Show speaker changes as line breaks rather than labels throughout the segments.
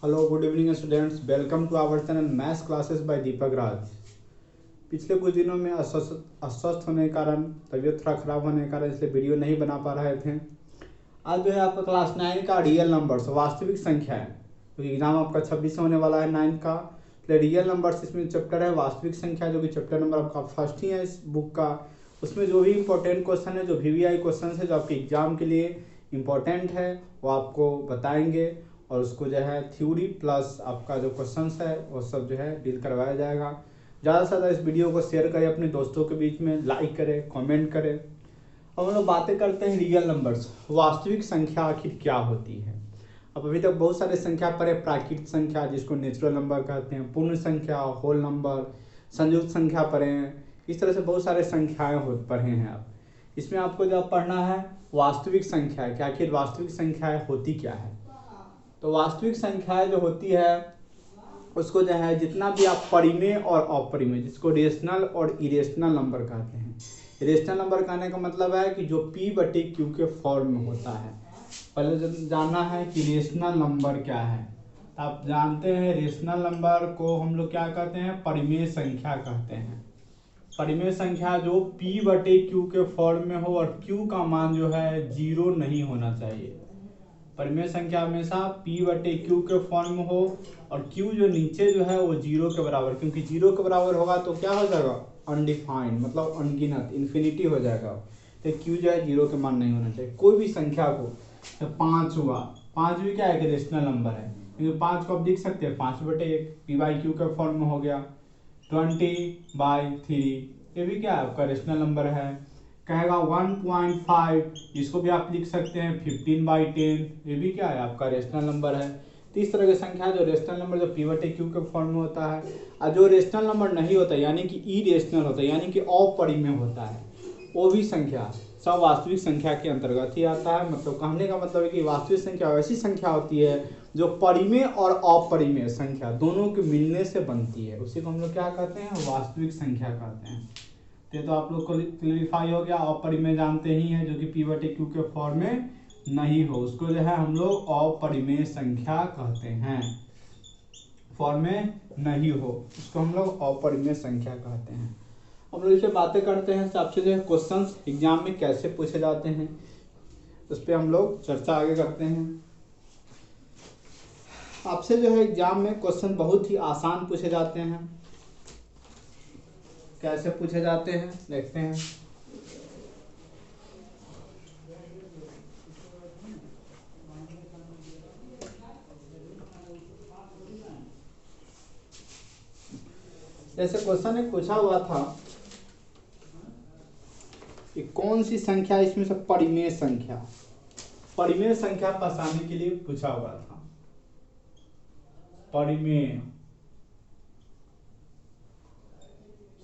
Hello good evening students, welcome to our channel maths classes by Deepak Raj. पिछले कुछ दिनों में अस्वस्थ होने के कारण, तबीयत थोड़ा खराब होने के कारण इसलिए वीडियो नहीं बना पा रहे थे। आज जो है आपका क्लास 9 का रियल नंबर्स वास्तविक संख्या है, क्योंकि एग्जाम आपका 26 होने वाला है 9 का। इसलिए रियल नंबर्स इसमें चैप्टर है वास्तविक संख्या, जो कि चैप्टर नंबर आपका फर्स्ट ही है इस बुक का। उसमें जो भी इंपॉर्टेंट क्वेश्चन है, जो VVI क्वेश्चन है, जो आपके एग्जाम के लिए इम्पोर्टेंट है, वो आपको बताएंगे। और उसको जो है थ्योरी प्लस आपका जो क्वेश्चंस है वो सब जो है डील करवाया जाएगा। ज़्यादा से ज़्यादा इस वीडियो को शेयर करें अपने दोस्तों के बीच में, लाइक करें, कमेंट करें। अब हम लोग बातें करते हैं रियल नंबर्स, वास्तविक संख्या आखिर क्या होती है। अब अभी तक बहुत सारे संख्या पढ़े, प्राकृतिक संख्या जिसको नेचुरल नंबर कहते हैं, पूर्ण संख्या, होल नंबर, संयुक्त संख्या पढ़े हैं। इस तरह से बहुत सारे संख्याएँ पढ़े हैं आप। इसमें आपको जब पढ़ना है वास्तविक संख्या कि आखिर वास्तविक संख्याएँ होती क्या है। तो वास्तविक संख्याएं जो होती है उसको जो है जितना भी आप परिमेय और अपरिमेय, जिसको रेशनल और इरेशनल नंबर कहते हैं। रेशनल नंबर कहने का मतलब है कि जो P/Q के फॉर्म में होता है। पहले जानना है कि रेशनल नंबर क्या है। आप जानते हैं रेशनल नंबर को हम लोग क्या कहते हैं, परिमेय संख्या कहते हैं। परिमेय संख्या जो P/Q के फॉर्म में हो और Q का मान जो है 0 नहीं होना चाहिए। परिमेय संख्या हमेशा P/Q के फॉर्म में हो और Q जो नीचे जो है वो 0 के बराबर, क्योंकि 0 के बराबर होगा तो क्या हो जाएगा, अनडिफाइंड, मतलब अनगिनत, इन्फिनिटी हो जाएगा। तो Q जो है 0 के मान नहीं होना चाहिए कोई भी संख्या को। तो 5 हुआ, 5 भी क्या है कि रेशनल नंबर है, क्योंकि 5 को आप लिख सकते हैं 5/1, P/Q के फॉर्म में हो गया। 20/3 ये भी क्या है आपका रेशनल नंबर है। कहेगा 1.5, इसको भी आप लिख सकते हैं 15/10, ये भी क्या है आपका रेशनल नंबर है। तो इस तरह की संख्या जो रेशनल नंबर जो P/Q के फॉर्म में होता है, और जो रेशनल नंबर नहीं होता यानी कि इरेशनल होता है, यानी कि अपरिमेय होता है, वो भी संख्या सब वास्तविक संख्या के अंतर्गत ही आता है। मतलब कहने का मतलब है कि वास्तविक संख्या वैसी संख्या होती है जो परिमेय और अपरिमेय संख्या दोनों के मिलने से बनती है, उसी को हम लोग क्या कहते हैं, वास्तविक संख्या कहते हैं। तो आप लोग को क्लियरिफाई हो गया। अपरिमेय जानते ही हैं, जो कि P/Q के फॉर्म में नहीं हो, उसको जो है हम लोग अपरिमेय संख्या कहते हैं। फॉर्म में नहीं हो उसको हम लोग अपरिमेय संख्या कहते हैं। हम लोग इसे बातें करते हैं, आपसे जो है क्वेश्चंस एग्जाम में कैसे पूछे जाते हैं उस पर हम लोग चर्चा आगे करते हैं। आपसे जो है एग्जाम में क्वेश्चन बहुत ही आसान पूछे जाते हैं। कैसे पूछे जाते हैं देखते हैं। जैसे क्वेश्चन एक पूछा हुआ था कि कौन सी संख्या इसमें से परिमेय संख्या, परिमेय संख्या पहचानने के लिए पूछा हुआ था। परिमेय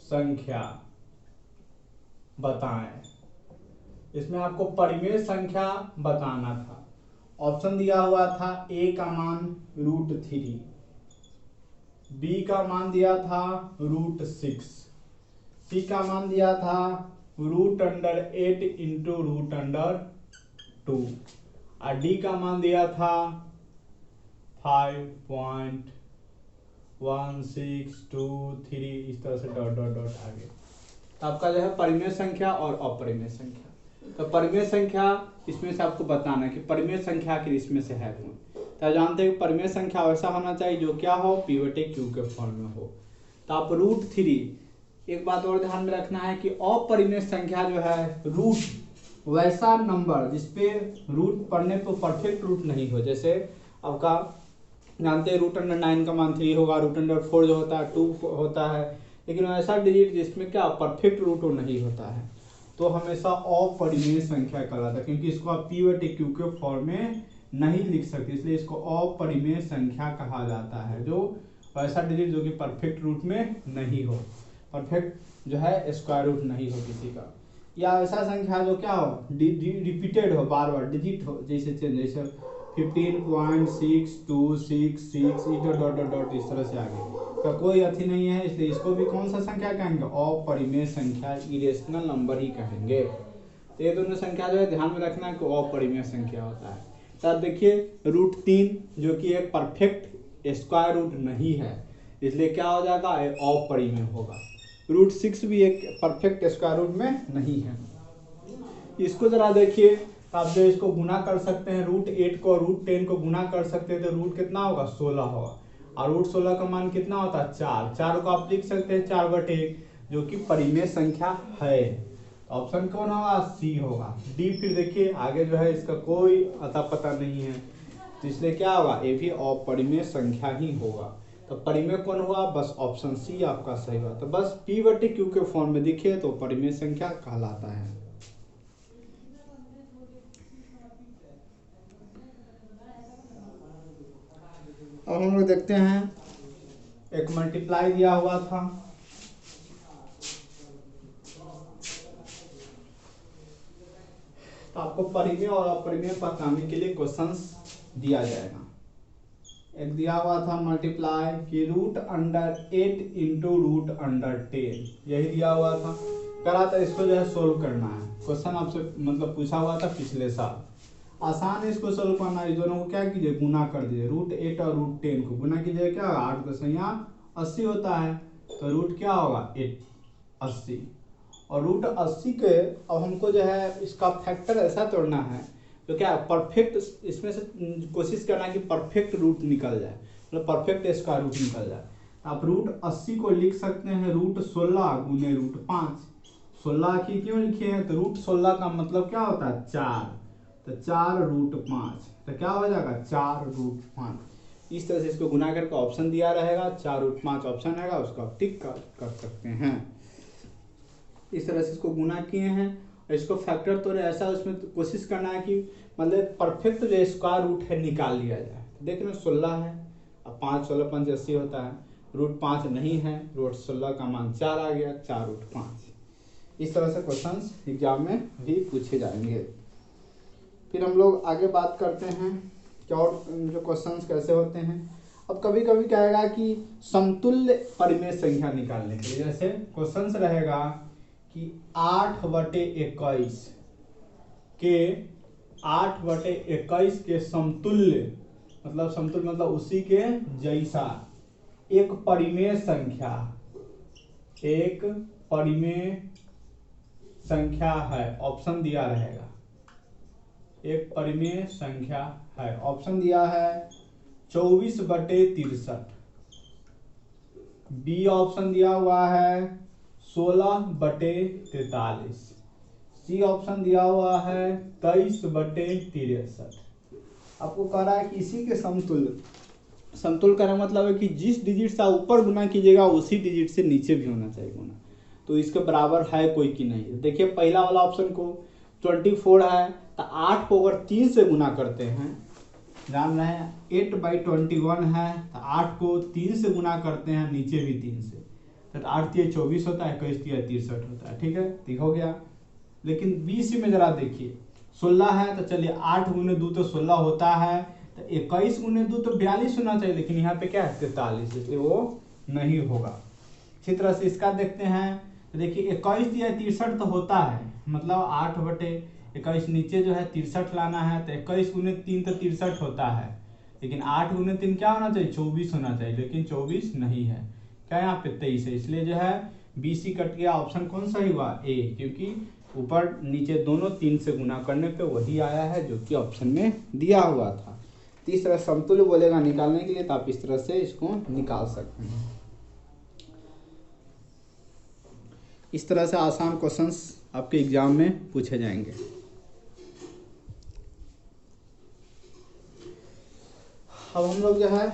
संख्या बताएं, इसमें आपको परिमेय संख्या बताना था। ऑप्शन दिया हुआ था A का मान √3, B का मान दिया था √6, C का मान दिया था √8 इंटू √2 और D का मान दिया था 5.1623, इस तरह से डॉट डॉट डॉट आगे। तो आपका जो है परिमेय संख्या और अपरिमेय संख्या। तो परिमेय संख्या इसमें से आपको बताना है कि परिमेय संख्या आखिर इसमें से है कौन। तो जानते हैं परिमेय संख्या वैसा होना चाहिए जो क्या हो, P/Q के फॉर्म में हो। तो आप √3, एक बात और ध्यान में रखना है कि अपरिमेय संख्या जो है रूट वैसा नंबर जिसपे रूट पढ़ने पर परफेक्ट रूट नहीं हो। जैसे आपका जानते हैं √9 का मान 3 होगा, √4 जो होता है 2 होता है, लेकिन ऐसा डिजिट जिसमें क्या परफेक्ट रूट नहीं होता है तो हमेशा अपरिमेय संख्या कहलाता है, क्योंकि इसको आप P/Q के फॉर्म में नहीं लिख सकते, इसलिए इसको अपरिमेय संख्या कहा जाता है। जो ऐसा डिजिट जो कि परफेक्ट रूट में नहीं हो, परफेक्ट जो है स्क्वायर रूट नहीं हो किसी का, या ऐसा संख्या जो क्या हो रिपीटेड हो, बार बार डिजिट हो, जैसे 15.6266 डॉट डॉट डॉट इस तरह से आगे का कोई अथी नहीं है, इसलिए इसको भी कौन सा संख्या कहेंगे, अपरिमेय संख्या, इरेशनल नंबर ही कहेंगे। तो ये दोनों संख्या जो है ध्यान में रखना है कि अपरिमेय संख्या होता है। तो देखिए √3 जो कि एक परफेक्ट स्क्वायर रूट नहीं है, इसलिए क्या हो जाएगा, अपरिमेय होगा। रूट 6 भी एक परफेक्ट स्क्वायर रूट में नहीं है। इसको जरा देखिए, तो आप जो इसको गुना कर सकते हैं, रूट 8 को रूट 10 को गुना कर सकते हैं, तो रूट कितना होगा, 16 होगा। और रूट 16 का मान कितना होता है, 4। 4 को आप लिख सकते हैं 4/1, जो कि परिमेय संख्या है। ऑप्शन कौन होगा, सी होगा। डी फिर देखिए आगे जो है इसका कोई अता पता नहीं है, तो इसलिए क्या होगा, ये भी अपरिमेय संख्या ही होगा। तो परिमेय कौन हुआ, बस ऑप्शन सी आपका सही हुआ। तो बस P/Q के फॉर्म में दिखे तो परिमेय संख्या कहलाता है। अब हम लोग देखते हैं, एक मल्टीप्लाई दिया हुआ था, तो आपको परिमेय और अपरिमेय बताने के लिए क्वेश्चंस दिया जाएगा। एक दिया हुआ था मल्टीप्लाई कि √8 इंटू √10, यही दिया हुआ था। करा था, इसको जो है सोल्व करना है। क्वेश्चन आपसे मतलब पूछा हुआ था पिछले साल। आसान है इसको सोल्व करना। इस दोनों को क्या कीजिए, गुना कर दीजिए। √8 और √10 को गुना कीजिए, क्या होगा, 8 दशमलव 80 होता है, तो रूट क्या होगा, 80। और √80 के अब हमको जो है इसका फैक्टर ऐसा तोड़ना है तो क्या परफेक्ट, इसमें से कोशिश करना कि परफेक्ट रूट निकल जाए, मतलब परफेक्ट स्क्वायर रूट निकल जाए। आप √80 को लिख सकते हैं √16 गुने √5। 16 की क्यों लिखे हैं, तो √16 का मतलब क्या होता है, 4, तो 4√5, तो क्या हो जाएगा, 4√5। इस तरह से इसको गुना करके ऑप्शन दिया रहेगा, 4√5 ऑप्शन आएगा, उसको आप टिक कर सकते हैं। इस तरह से इसको गुना किए हैं, इसको फैक्टर तो ऐसा उसमें तो कोशिश करना है कि मतलब परफेक्ट जो स्क्वायर रूट है निकाल लिया जाए। देख रहे हैं 16 है, अब 5 16 5 80 होता है, √5 नहीं है, √16 का मान 4 आ गया, 4√5। इस तरह से क्वेश्चंस एग्जाम में भी पूछे जाएंगे। फिर हम लोग आगे बात करते हैं कि और जो क्वेश्चंस कैसे होते हैं। अब कभी कभी कहेगा कि समतुल्य परिमेय संख्या निकालने के लिए, जैसे क्वेश्चंस रहेगा कि 8/21 के 8/21 के समतुल्य, मतलब समतुल्य मतलब उसी के जैसा एक परिमेय संख्या, एक परिमेय संख्या है, ऑप्शन दिया रहेगा। एक परिमेय संख्या है, ऑप्शन दिया है 24/63, बी ऑप्शन दिया हुआ है 16/43, सी ऑप्शन दिया हुआ है 23/63। आपको कह रहा है कि इसी के समतुल्य, समतुल्य का मतलब है कि जिस डिजिट से ऊपर गुना कीजिएगा उसी डिजिट से नीचे भी होना चाहिए गुना, तो इसके बराबर है कोई कि नहीं। देखिए पहला वाला ऑप्शन को 24 है, तो 8 को अगर 3 से गुना करते हैं, जान रहे हैं 8/21 है, तो 8 को 3 से गुना करते हैं, नीचे भी 3 से, तो 8 × 24 होता है, 21 × 63 होता है, ठीक है, ठीक हो गया। लेकिन BC में जरा देखिए 16 है, तो चलिए 8 × 2 तो 16 होता है, तो 21 × 2 तो 42 होना चाहिए, लेकिन यहाँ पे क्या है 43, इसलिए वो नहीं होगा। इसी तरह से इसका देखते हैं, तो देखिए 21 या 63 तो होता है, मतलब 8/21 नीचे जो है 63 लाना है, तो 21 × 3 तो 63 होता है, लेकिन 8 × 3 क्या होना चाहिए, 24 होना चाहिए, लेकिन 24 नहीं है, क्या यहाँ पे 23 है, इसलिए जो है BC कट गया। ऑप्शन कौन सही हुआ, ए, क्योंकि ऊपर नीचे दोनों 3 से गुना करने पे वही आया है जो कि ऑप्शन में दिया हुआ था। तो इस तरह समतुल्य बोलेगा निकालने के लिए, तो आप इस तरह से इसको निकाल सकते हैं। इस तरह से आसान क्वेश्चंस आपके एग्जाम में पूछे जाएंगे। अब हम लोग जो है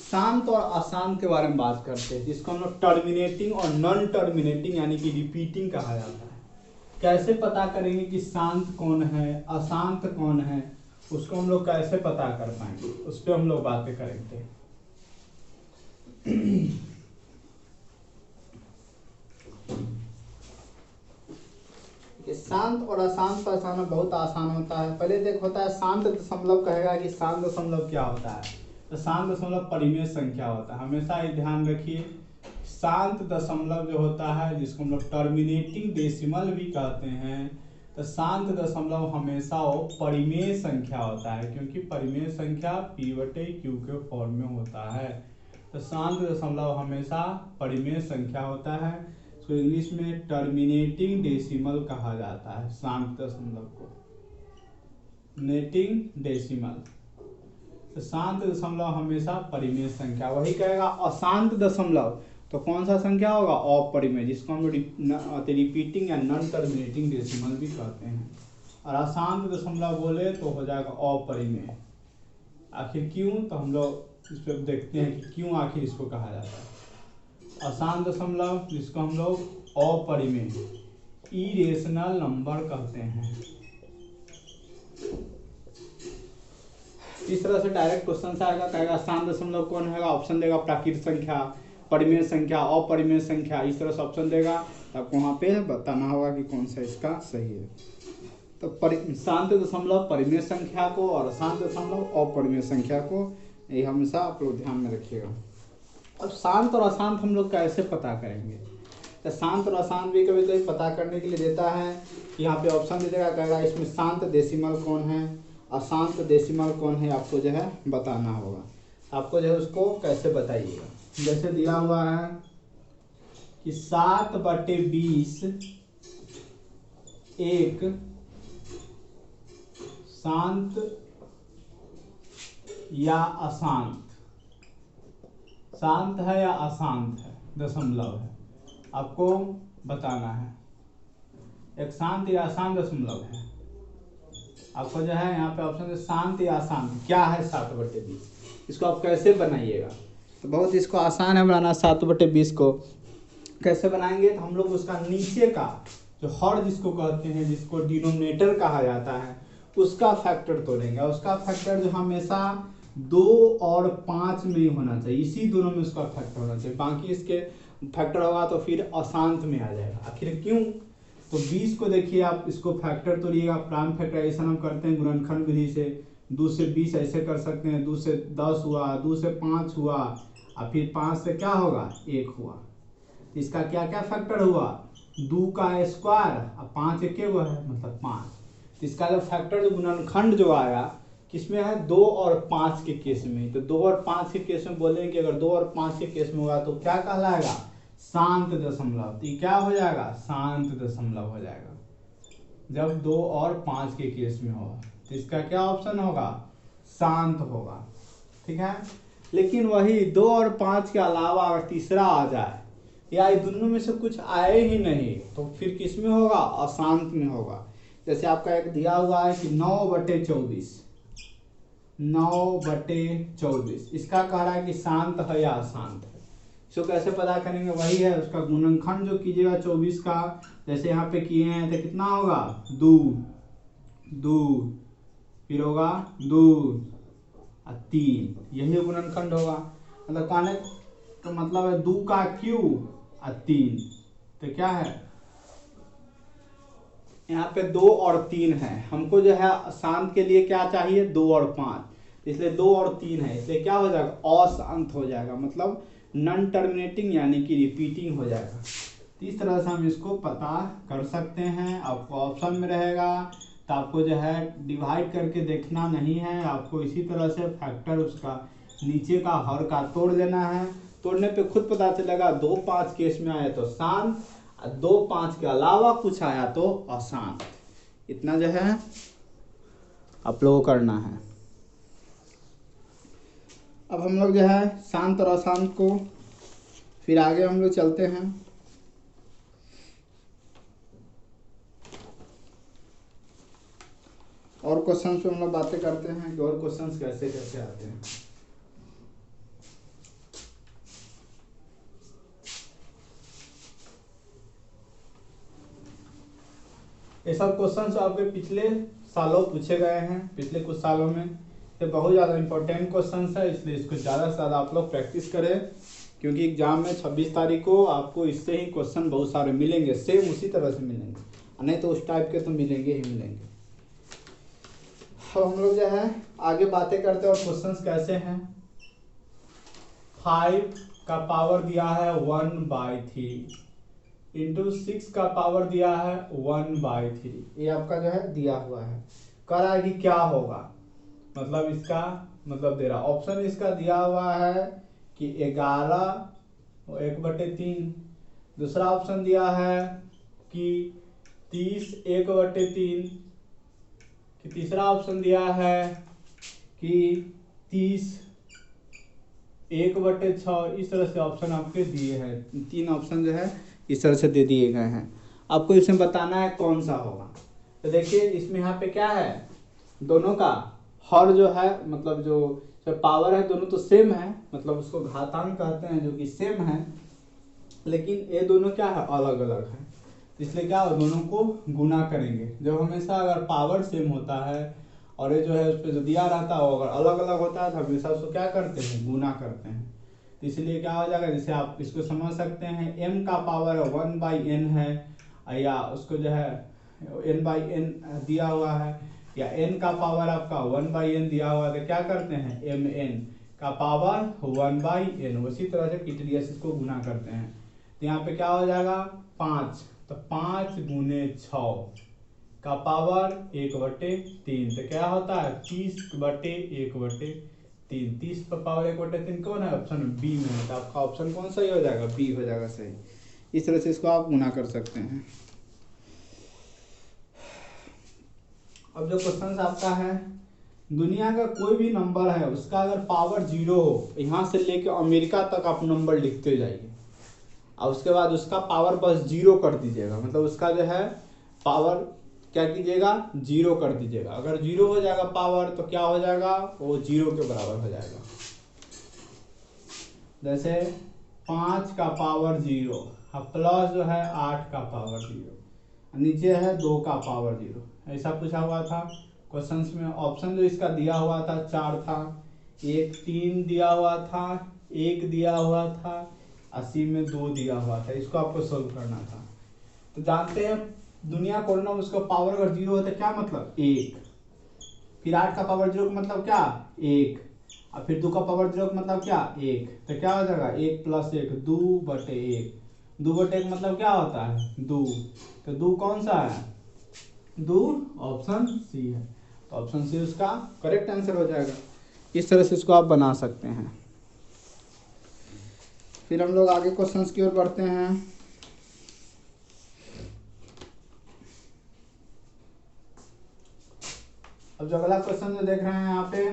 शांत और अशांत के बारे में बात करते हैं, जिसको हम लोग टर्मिनेटिंग और नॉन टर्मिनेटिंग यानी कि रिपीटिंग कहा जाता है। कैसे पता करेंगे कि शांत कौन है, अशांत कौन है, उसको हम लोग कैसे पता कर पाएंगे, उस पर हम लोग बातें करेंगे। शांत और अशांत पहचानना बहुत आसान होता है। पहले देख होता है शांत दशमलव, कहेगा कि शांत दशमलव क्या होता है, तो शांत दशमलव परिमेय संख्या होता है। हमेशा ये ध्यान रखिए, शांत दशमलव जो होता है, जिसको हम लोग टर्मिनेटिंग डेसिमल भी कहते हैं, तो शांत दशमलव हमेशा वो परिमेय संख्या होता है, क्योंकि परिमेय संख्या p/q के फॉर्म में होता है। तो शांत दशमलव हमेशा परिमेय संख्या होता है। इसको इंग्लिश में टर्मिनेटिंग डेसिमल कहा जाता है। शांत दशमलव को टर्मिनेटिंग डेसिमल। तो शांत दशमलव हमेशा परिमेय संख्या। वही कहेगा अशांत दशमलव तो कौन सा संख्या होगा? अपरिमेय, जिसको हम रिपीटिंग या नॉन टर्मिनेटिंग डेसिमल भी कहते हैं। और अशांत दशमलव बोले तो हो जाएगा अपरिमेय। आखिर क्यों? तो हम लोग इस पर देखते हैं कि क्यों आखिर इसको कहा जाता है अशांत दशमलव, जिसको हम लोग अपरिमेय इरेशनल नंबर कहते हैं। इस तरह से डायरेक्ट क्वेश्चन आएगा, कहेगा अशांत दशमलव कौन है? ऑप्शन देगा प्राकृत संख्या, परिमेय संख्या, अपरिमेय संख्या। इस तरह से ऑप्शन देगा, आपको वहाँ पे बताना होगा कि कौन सा इसका सही है। तो शांत दशमलव परिमेय संख्या को और अशांत दशमलव अपरिमेय संख्या को, ये हमेशा आप लोग ध्यान में रखिएगा। अब शांत और अशांत हम लोग कैसे पता करेंगे? तो शांत और अशांत भी कभी कभी पता करने के लिए देता है कि यहाँ पे ऑप्शन दे देगा, कहेगा इसमें शांत डेसिमल कौन है, अशांत डेसिमल कौन है, आपको जो है बताना होगा। आपको जो है उसको कैसे बताइएगा। जैसे दिया हुआ है कि 7/20 एक शांत या अशांत, शांत है या अशांत है दशमलव है, आपको बताना है। एक शांत या अशांत दशमलव है, आपको जो है यहाँ पे ऑप्शन है शांत या अशांत। क्या है 7/20? इसको आप कैसे बनाइएगा? तो बहुत इसको आसान है बनाना। 7/20 को कैसे बनाएंगे? तो हम लोग उसका नीचे का जो हर जिसको कहते हैं, जिसको डिनोमिनेटर कहा जाता है, उसका फैक्टर तोड़ेंगे। उसका फैक्टर जो हमेशा 2 और 5 में ही होना चाहिए, इसी दोनों में उसका फैक्टर होना चाहिए। बाकी इसके फैक्टर होगा तो फिर अशांत में आ जाएगा। आखिर क्यों? तो 20 को देखिए, आप इसको फैक्टर तोड़िएगा। प्राइम फैक्टराइजेशन हम करते हैं गुणनखंड विधि से। 2 से 20 ऐसे कर सकते हैं, 2 से 10 हुआ, 2 से 5 हुआ, और फिर 5 से क्या होगा? 1 हुआ। इसका क्या क्या फैक्टर हुआ? 2 का स्क्वायर और 5 एक है, मतलब 5। इसका जो फैक्टर जो गुणनखंड जो आया किसमें है? 2 और 5 के केस में। तो 2 और 5 के केस में बोलेंगे कि अगर 2 और 5 के केस में होगा तो क्या कहलाएगा? शांत दशमलव। तो क्या हो जाएगा? शांत दशमलव हो जाएगा जब 2 और 5 के केस में होगा। तो इसका क्या ऑप्शन होगा? शांत होगा। ठीक है। लेकिन वही 2 और 5 के अलावा अगर तीसरा आ जाए या ये दोनों में से कुछ आए ही नहीं, तो फिर किस में होगा? अशांत में होगा। जैसे आपका एक दिया हुआ है कि 9/24, 9/24 इसका कह रहा है कि शांत है या अशांत है। इसको कैसे पता करेंगे? वही है, उसका गुणनखंड जो कीजिएगा 24 का, जैसे यहाँ पे किए हैं, तो कितना होगा? 2 फिर होगा 2 और 3, यही गुणनखंड होगा। मतलब कहने तो मतलब है 2 का क्यूब और 3, तो क्या है यहाँ पे? 2 और 3 है। हमको जो है शांत के लिए क्या चाहिए? 2 और 5, इसलिए 2 और 3 है, इसलिए क्या हो जाएगा? अशांत हो जाएगा, मतलब नॉन टर्मिनेटिंग यानी कि रिपीटिंग हो जाएगा। तो इस तरह से हम इसको पता कर सकते हैं। आपको ऑप्शन में रहेगा, तो आपको जो है डिवाइड करके देखना नहीं है, आपको इसी तरह से फैक्टर उसका नीचे का हर का तोड़ देना है। तोड़ने पे खुद पता चलेगा। 2-5 केस में आया तो शांत, 2-5 के अलावा कुछ आया तो अशांत। इतना जो है आप लोगों को करना है। अब हम लोग जो है शांत और अशांत को फिर आगे हम लोग चलते हैं। और क्वेश्चंस पे हम लोग बातें करते हैं कि और क्वेश्चंस कैसे कैसे आते हैं। ये सब क्वेश्चंस आपके पिछले सालों पूछे गए हैं, पिछले कुछ सालों में। ये बहुत ज़्यादा इंपॉर्टेंट क्वेश्चंस है, इसलिए इसको ज़्यादा से ज़्यादा आप लोग प्रैक्टिस करें, क्योंकि एग्जाम में 26 तारीख को आपको इससे ही क्वेश्चन बहुत सारे मिलेंगे, सेम उसी तरह से मिलेंगे, नहीं तो उस टाइप के तो मिलेंगे ही मिलेंगे। अब हम लोग जो है आगे बातें करते हैं और क्वेश्चंस कैसे हैं। 5 का पावर दिया है 1/3, इंटू 6 का पावर दिया है 1/3। ये आपका जो है दिया हुआ है। कह रहा है कि क्या होगा, मतलब इसका मतलब दे रहा ऑप्शन इसका दिया हुआ है कि 11 1/3। दूसरा ऑप्शन दिया है कि 30 1/3। तीसरा ऑप्शन दिया है कि 30 1/6। इस तरह से ऑप्शन आपके दिए हैं। 3 ऑप्शन जो है इस तरह से दे दिए गए हैं। आपको इसमें बताना है कौन सा होगा। तो देखिए इसमें यहाँ पे क्या है, दोनों का हर जो है मतलब जो पावर है दोनों तो सेम है, मतलब उसको घातांक कहते हैं जो कि सेम है, लेकिन ये दोनों क्या है अलग अलग है। इसलिए क्या दोनों को गुना करेंगे। जब हमेशा अगर पावर सेम होता है और ये जो है उस पर जो दिया रहता है वो अगर अलग अलग होता है तो हमेशा उसको क्या करते हैं, गुना करते हैं। तो इसलिए क्या हो जाएगा, जैसे आप इसको समझ सकते हैं m का पावर 1/n है, या उसको जो है n/n दिया हुआ है, या n का पावर आपका 1/n दिया हुआ है, तो क्या करते हैं mn का पावर 1/n। उसी तरह से TTDS इसको गुना करते हैं। तो यहाँ पे क्या हो जाएगा 5, तो 5 गुने 6 का पावर 1/3। तो क्या होता है 30/1/3। 30 पर पावर 1/3 कौन है, ऑप्शन बी में है। तो आपका ऑप्शन कौन सही हो जाएगा, बी हो जाएगा सही। इस तरह से इसको आप गुना कर सकते हैं। अब जो क्वेश्चन आपका है, दुनिया का कोई भी नंबर है उसका अगर पावर 0 हो, यहाँ से लेके अमेरिका तक आप नंबर लिखते जाइए और उसके बाद उसका पावर बस 0 कर दीजिएगा, मतलब उसका जो है पावर क्या कीजिएगा 0 कर दीजिएगा। अगर 0 हो जाएगा पावर तो क्या हो जाएगा, वो 0 के बराबर हो जाएगा। जैसे 5 का पावर 0 प्लस जो है 8 का पावर 0, नीचे है 2 का पावर 0, ऐसा पूछा हुआ था क्वेश्चंस में। ऑप्शन जो इसका दिया हुआ था 4 था, 1 3 दिया हुआ था, 1 दिया हुआ था, 80 में 2 दिया हुआ था। इसको आपको सोल्व करना था। तो जानते हैं दुनिया कोरोना उसका पावर अगर 0 होता है क्या मतलब 1, फिर 8 का पावर 0 का मतलब क्या 1, और फिर 2 का पावर 0 का मतलब क्या 1। तो क्या हो जाएगा 1 + 1 2/1। 2/1 मतलब क्या होता है 2। तो 2 कौन सा है 2, ऑप्शन सी है। तो ऑप्शन सी उसका करेक्ट आंसर हो जाएगा। इस तरह से इसको आप बना सकते हैं। फिर हम लोग आगे क्वेश्चंस की ओर बढ़ते हैं। अब जो अगला क्वेश्चन जो देख रहे हैं यहाँ पे,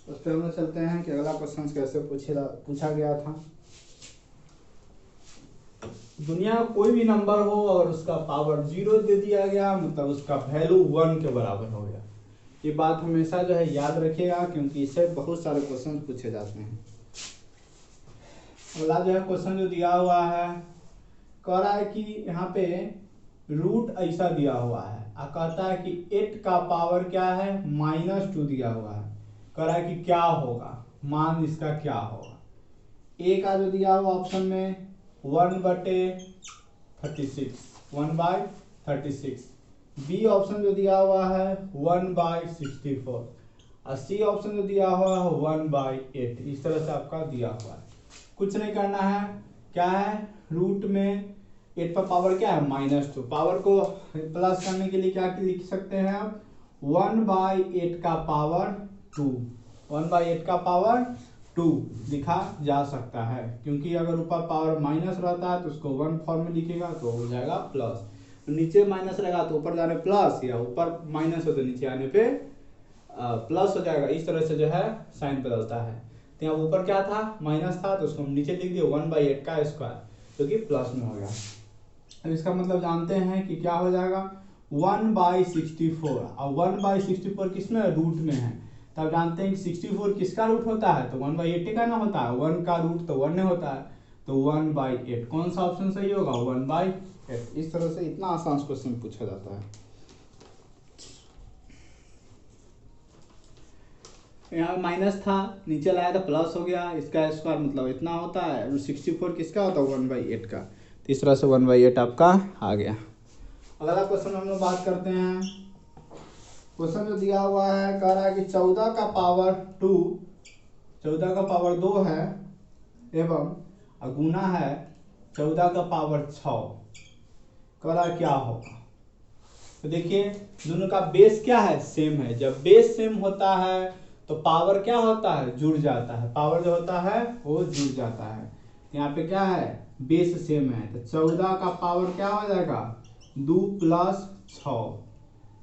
उस पर हम लोग चलते हैं कि अगला क्वेश्चन कैसे पूछा गया था। दुनिया का कोई भी नंबर हो और उसका पावर 0 दे दिया गया, मतलब उसका वैल्यू 1 के बराबर हो गया। ये बात हमेशा जो है याद रखिएगा, क्योंकि इससे बहुत सारे क्वेश्चन पूछे जाते हैं। अगला जो है क्वेश्चन जो दिया हुआ है, कह रहा है कि यहाँ पे रूट ऐसा दिया हुआ है और कहता है कि 8 का पावर क्या है -2 दिया हुआ है। कह रहा है कि क्या होगा, मान इसका क्या होगा। ए का जो दिया हुआ ऑप्शन में 1/36, 1/36। बी ऑप्शन जो दिया हुआ है 1/64 और सी ऑप्शन जो दिया हुआ है 1/8। इस तरह से आपका दिया हुआ है। कुछ नहीं करना है, क्या है रूट में 8 पर पावर क्या है -2, पावर को प्लस करने के लिए क्या लिख सकते हैं आप 1/8 का पावर 2, 1/8 का पावर 2 लिखा जा सकता है। क्योंकि अगर ऊपर पावर माइनस रहता है तो उसको 1 फॉर्म में लिखेगा तो हो जाएगा प्लस, नीचे माइनस रहेगा तो ऊपर जाने प्लस, या ऊपर माइनस हो तो नीचे आने पे प्लस हो जाएगा। इस तरह से जो है साइन बदलता है। तो यहाँ ऊपर क्या था माइनस था तो उसको हम नीचे लिख दिए 1/8 का स्क्वायर, जो कि प्लस में हो गया। अब इसका मतलब जानते हैं कि क्या हो जाएगा 1/64, और 1/64 किसमें रूट में है। तब जानते हैं कि 64 किसका रूट होता है, तो 1/8 का ना होता है, 1 का रूट तो 1 नहीं होता है, तो 1/8। कौन सा ऑप्शन सही होगा 1/8। इस तरह से इतना आसान क्वेश्चन पूछा जाता है। यहाँ माइनस था नीचे लाया था प्लस हो गया, इसका स्क्वायर मतलब इतना होता है। 64 किसका होता है 1/8 का। इस तरह से 1/8 आपका आ गया। अगला क्वेश्चन हम लोग बात करते हैं। क्वेश्चन जो दिया हुआ है कह रहा है कि 14 का पावर 2, 14 का पावर 2 है एवं गुना है 14 का पावर 6 करा क्या होगा। तो देखिए दोनों का बेस क्या है, सेम है। जब बेस सेम होता है तो पावर क्या होता है, जुड़ जाता है। पावर जो होता है वो जुड़ जाता है। यहाँ पे क्या है, बेस सेम है तो 14 का पावर क्या हो जाएगा 2 + 6।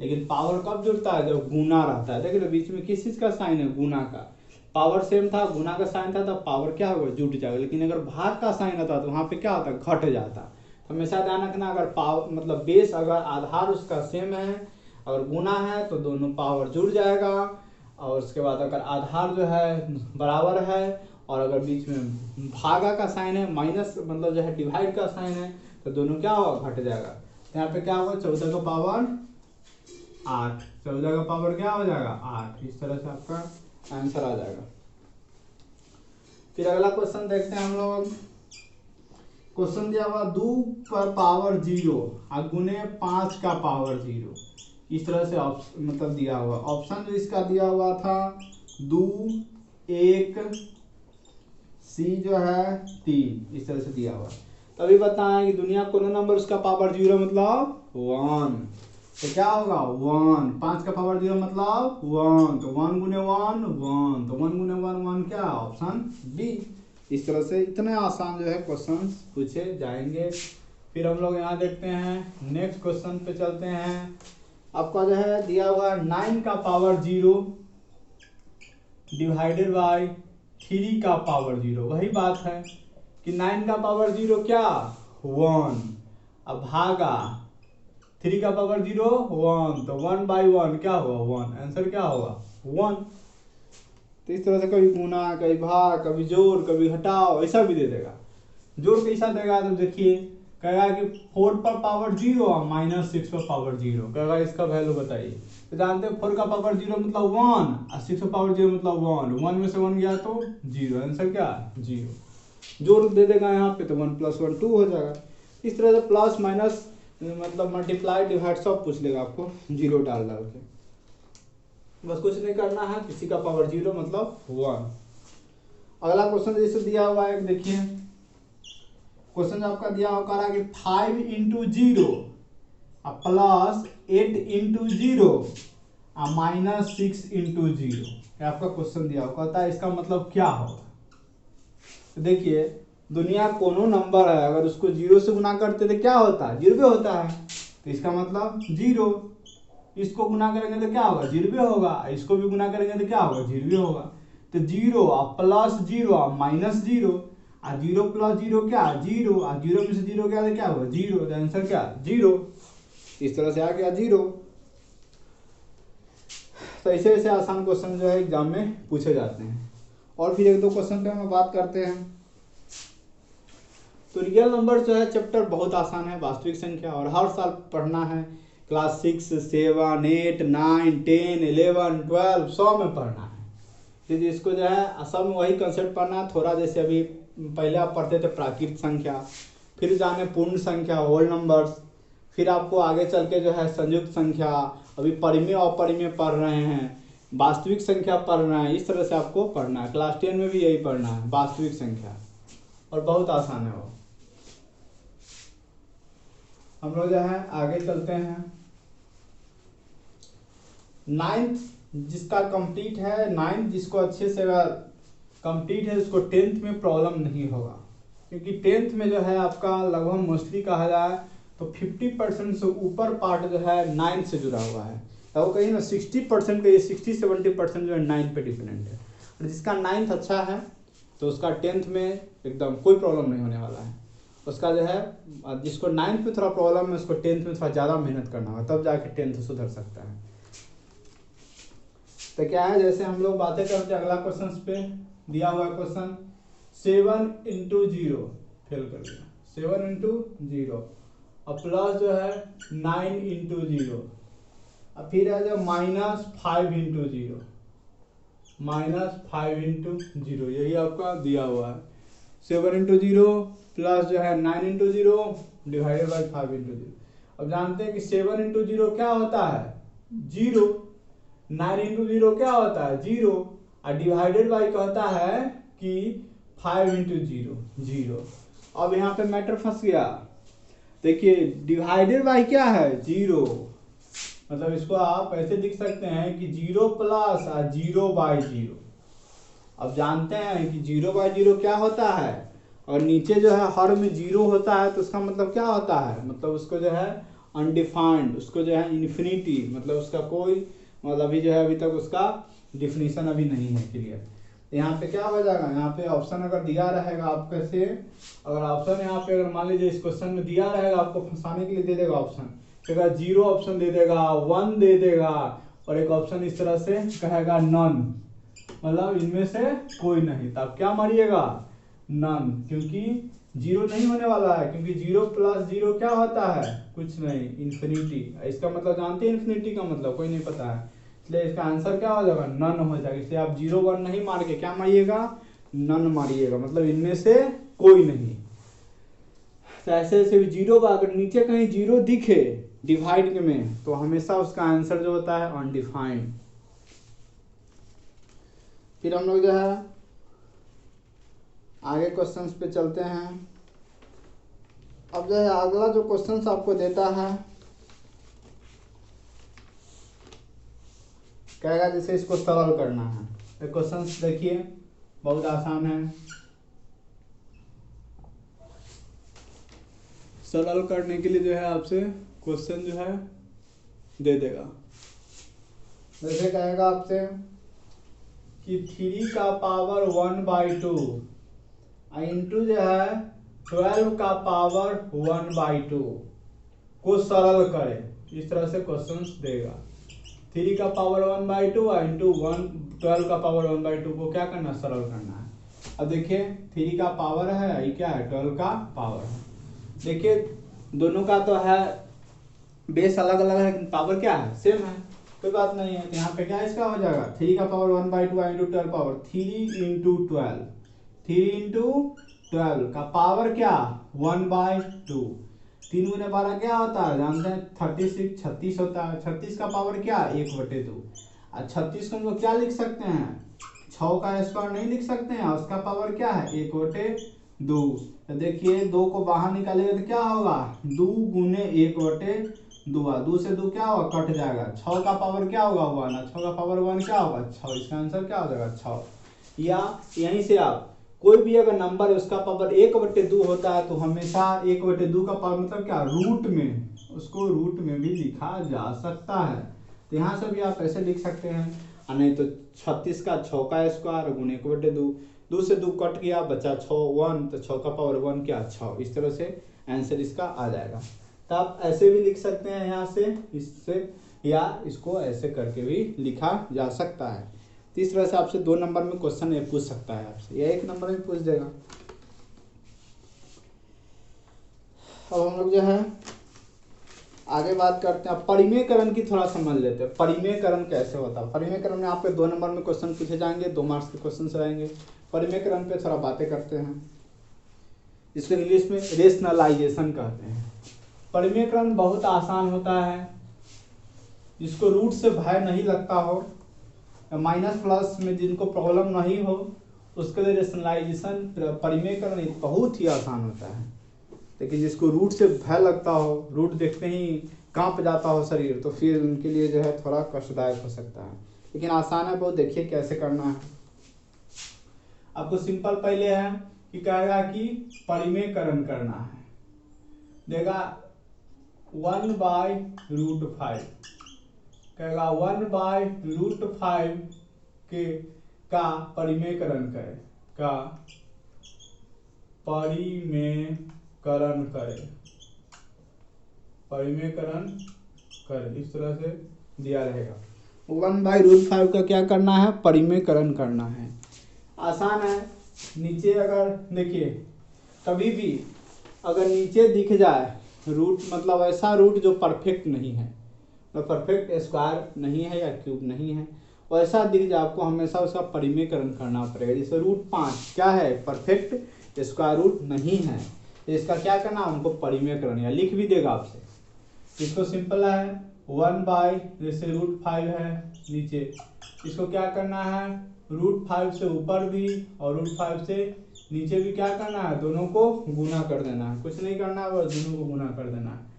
लेकिन पावर कब जुड़ता है, जब गुना रहता है। देखिए तो बीच में किस चीज का साइन है, गुना का। पावर सेम था, गुना का साइन था, तो पावर क्या होगा, जुट जाएगा। लेकिन अगर भाग का साइन होता तो वहां पे क्या होता, घट जाता। तो हमेशा ध्यान रखना, अगर पावर मतलब बेस अगर आधार उसका सेम है, अगर गुना है तो दोनों पावर जुड़ जाएगा। और उसके बाद अगर आधार जो है बराबर है और अगर बीच में भागा का साइन है, माइनस मतलब जो है डिवाइड का साइन है, तो दोनों क्या होगा, घट जाएगा। तो यहाँ पे क्या होगा, 14 का पावर 8, 14 का पावर क्या हो जाएगा 8। इस तरह से आपका आंसर आ जाएगा। फिर अगला क्वेश्चन देखते हैं हम लोग। क्वेश्चन दिया हुआ 2 पर पावर 0 और गुने 5 का पावर 0। इस तरह से मतलब दिया हुआ ऑप्शन जो इसका दिया हुआ था 2 1 सी जो है 3, इस तरह से दिया हुआ। तभी बताएं कि दुनिया कोनो नंबर उसका पावर 0 मतलब 1, तो क्या होगा 1। 5 का पावर 0 मतलब 1, तो 1 गुने 1 1, तो 1 गुने 1 1 क्या, ऑप्शन बी। इस तरह से इतने आसान जो है क्वेश्चन पूछे जाएंगे। फिर हम लोग यहाँ देखते हैं, नेक्स्ट क्वेश्चन पे चलते हैं। आपका जो है दिया हुआ 9 का पावर 0 डिवाइडेड बाय 3 का पावर 0। वही बात है कि 9 का पावर 0 क्या 1, अब भागा 3 का पावर 0 1, तो 1/1 क्या होगा 1, आंसर क्या होगा 1। तो इस तरह से कभी गुना, कभी भाग, कभी जोड़, कभी घटाओ, ऐसा भी दे देगा। जोड़ कैसा देगा, तो देखिए कहेगा कि 4 पर पावर 0 और -6 पर पावर 0, कहेगा इसका वैल्यू बताइए। तो जानते हैं 4 का पावर 0 मतलब 1 और 6 का पावर 0 मतलब 1, 1 में से 1 गया तो 0, आंसर क्या 0। जोड़ दे देगा यहाँ पे तो 1 + 1 2 हो जाएगा। इस तरह से प्लस माइनस मतलब मल्टीप्लाई डिवाइड सब पूछ लेगा आपको 0 डाल के। बस कुछ नहीं करना है, किसी का पावर 0 मतलब 1। अगला क्वेश्चन जैसे दिया हुआ है, देखिए क्वेश्चन आपका दिया हुआ है कि 5 × 0 प्लस 8 × 0 -6 × 0, आपका क्वेश्चन दिया हुआ कहता है इसका मतलब क्या होगा। तो देखिए दुनिया कोनो नंबर है, अगर उसको 0 से गुना करते तो क्या होता है, 0 होता है, तो इसका मतलब 0। इसको गुना करेंगे तो क्या होगा 0 होगा, इसको भी गुना करेंगे तो क्या होगा 0 होगा। तो 0 + 0 -0 और 0 + 0 क्या 0 और 0 में से 0 क्या है, क्या होगा 0, तो आंसर क्या 0। इस तरह से आ गया 0। तो ऐसे ऐसे आसान क्वेश्चन जो है एग्जाम में पूछे जाते हैं। और फिर 1-2 क्वेश्चन पे हम बात करते हैं। तो रियल नंबर जो है चैप्टर बहुत आसान है, वास्तविक संख्या, और हर साल पढ़ना है। क्लास 6 7 8 9 10 11 12 100 में पढ़ना है। तो इसको जो है सब में वही कंसेप्ट पढ़ना है। थोड़ा जैसे अभी पहले आप पढ़ते थे प्राकृत संख्या, फिर जाने पूर्ण संख्या होल नंबर्स, फिर आपको आगे चल के जो है संयुक्त संख्या, अभी परिमेय और अपरिमेय पढ़ रहे हैं, वास्तविक संख्या पढ़ रहे हैं। इस तरह से आपको पढ़ना है। क्लास 10 में भी यही पढ़ना है, वास्तविक संख्या, और बहुत आसान है वो। हम लोग जो है आगे चलते हैं। 9th जिसका कंप्लीट है, 9th जिसको अच्छे से कंप्लीट है उसको 10th में प्रॉब्लम नहीं होगा, क्योंकि 10th में जो है आपका लगभग मोस्टली कहा जाए तो 50% से ऊपर पार्ट जो है 9th से जुड़ा हुआ है। तो कहीं ना 60% का, ये 60-70% जो है 9th पे डिपेंडेंट है। और जिसका 9th अच्छा है तो उसका 10th में एकदम कोई प्रॉब्लम नहीं होने वाला है। उसका जो है जिसको 9th में थोड़ा प्रॉब्लम है उसको 10th में थोड़ा ज़्यादा मेहनत करना होगा, तब जाके 10th सुधर सकता है। तो क्या है, जैसे हम लोग बातें करते हैं अगला क्वेश्चन पे दिया हुआ क्वेश्चन 7 × 0 फेल कर दिया, 7 × 0 और प्लस जो है 9 × 0 और फिर है जो -5 × 0, -5 × 0, यही आपका दिया हुआ है। 7 × 0 प्लस जो है 9 × 0 डिवाइडेड बाई 5 × 0। अब जानते हैं कि 7 × 0 क्या होता है 0, 9 × 0 क्या होता है 0 और डिवाइडेड बाई कहता है कि 5 × 0 0। अब यहाँ पे मैटर फंस गया। देखिए डिवाइडेड बाय क्या है 0, मतलब इसको आप ऐसे लिख सकते हैं कि 0 प्लस 0/0। अब जानते हैं कि 0/0 क्या होता है, और नीचे जो है हर में 0 होता है तो उसका मतलब क्या होता है, मतलब उसको जो है अनडिफाइंड, उसको जो है इन्फिनिटी, मतलब उसका कोई मतलब अभी जो है अभी तक उसका डिफिनीशन अभी नहीं है क्लियर। यहाँ पे क्या हो जाएगा, यहाँ पे ऑप्शन अगर दिया रहेगा आप कैसे, अगर ऑप्शन यहाँ पे अगर मान लीजिए इस क्वेश्चन में दिया रहेगा, आपको फंसाने के लिए दे देगा ऑप्शन, अगर 0 ऑप्शन दे देगा, 1 दे देगा, और एक ऑप्शन इस तरह से कहेगा नन, मतलब इनमें से कोई नहीं, तो आप क्या मारिएगा नन, क्योंकि 0 नहीं होने वाला है, क्योंकि 0 प्लस 0 क्या होता है, कुछ नहीं, इन्फिनिटी। इसका मतलब जानते हैं इन्फिनिटी का मतलब, कोई नहीं पता है, इसलिए इसका आंसर क्या हो जाएगा नन हो जाएगा। इसलिए आप 0 1 नहीं मार के क्या मारिएगा नन मारिएगा, मतलब इनमें से कोई नहीं। तो ऐसे ऐसे भी 0 का अगर नीचे कहीं 0 दिखे डिवाइड में तो हमेशा उसका आंसर जो होता है अनडिफाइंड। फिर हम लोग जो है आगे क्वेश्चंस पे चलते हैं। अब जो है अगला जो क्वेश्चंस आपको देता है, कहेगा जैसे इसको सरल करना है। क्वेश्चंस देखिए बहुत आसान है, सरल करने के लिए जो है आपसे क्वेश्चन जो है दे देगा। जैसे कहेगा आपसे कि 3 का पावर 1/2 इंटू जो है 12 का पावर 1/2 को सरल करे, इस तरह से क्वेश्चंस देगा। 3 का पावर 1/2 इंटू 12 का पावर 1/2 को क्या करना, सरल करना है। अब देखिए 3 का पावर है, ये क्या है 12 का पावर है। देखिए दोनों का तो है बेस अलग अलग है, लेकिन पावर क्या है सेम है, कोई बात नहीं है। तो यहाँ पे क्या इसका हो जाएगा 3 का power 1/2 into 12 power 3 into 12, 3 into 12 का पावर क्या 1/2, 3 गुने 12 क्या होता है जानते हैं 36, 36 होता है। 36 का पावर क्या 1/2, और 36 को हम लोग क्या लिख सकते हैं 6 का स्क्वायर नहीं लिख सकते हैं, उसका पावर क्या है 1/2। तो देखिए 2 को बाहर निकालेगा तो क्या होगा 2 गुने 1/2, 2 से 2 क्या होगा कट जाएगा, 6 का पावर क्या होगा 1, 6 का पावर 1 क्या होगा 6, इसका आंसर क्या हो जाएगा 6। या यहीं से आप कोई भी अगर नंबर है उसका पावर 1/2 होता है तो हमेशा 1/2 का पावर मतलब क्या रूट में, उसको रूट में भी लिखा जा सकता है। तो यहाँ से भी आप ऐसे लिख सकते हैं, और नहीं तो 36 का 6 का स्क्वायर गुणे 1/2, 2 से 2 कट गया बचा 6 1, तो 6 का पावर 1 क्या 6, इस तरह से आंसर इसका आ जाएगा। तो आप ऐसे भी लिख सकते हैं यहाँ से इससे, या इसको ऐसे करके भी लिखा जा सकता है। तो इस तरह से आपसे 2 नंबर में क्वेश्चन ये पूछ सकता है आपसे, या 1 नंबर में पूछ देगा। अब हम लोग जो है आगे बात करते हैं परिमेयकरण की, थोड़ा समझ लेते हैं परिमेयकरण कैसे होता है। परिमेयकरण में आपके 2 नंबर में क्वेश्चन पूछे जाएंगे, 2 मार्क्स के क्वेश्चन रहेंगे। परिमेयकरण पे थोड़ा बातें करते हैं, इसको इंग्लिश में रेशनलाइजेशन कहते हैं। परिमेयकरण बहुत आसान होता है, जिसको रूट से भय नहीं लगता हो, माइनस प्लस में जिनको प्रॉब्लम नहीं हो, उसके लिए रेशनलाइजेशन परिमेयकरण बहुत ही आसान होता है। लेकिन जिसको रूट से भय लगता हो, रूट देखते ही कांप जाता हो शरीर, तो फिर उनके लिए जो है थोड़ा कष्टदायक हो सकता है, लेकिन आसान है बहुत। देखिए कैसे करना है आपको। सिंपल पहले है कि कहेगा कि परिमेयकरण करना है, देगा 1/√5, कहेगा 1/√5 के का परिमेयकरण करे, का परिमेयकरण करे, परिमेयकरण करे, इस तरह से दिया रहेगा। 1/√5 का क्या करना है परिमेयकरण करना है। आसान है। नीचे अगर देखिए कभी भी अगर नीचे दिख जाए रूट, मतलब ऐसा रूट जो परफेक्ट नहीं है, परफेक्ट स्क्वायर नहीं है या क्यूब नहीं है, वैसा दिख जाए आपको हमेशा उसका परिमेयकरण करना पड़ेगा। जैसे √5 क्या है परफेक्ट स्क्वायर रूट नहीं है, तो इसका क्या करना है उनको परिमेयकरण, या लिख भी देगा आपसे। इसको सिंपल है 1 जैसे √5 है नीचे, इसको क्या करना है √5 से ऊपर भी और √5 से नीचे भी क्या करना है, दोनों को गुना कर देना है, कुछ नहीं करना है, बस दोनों को गुना कर देना है।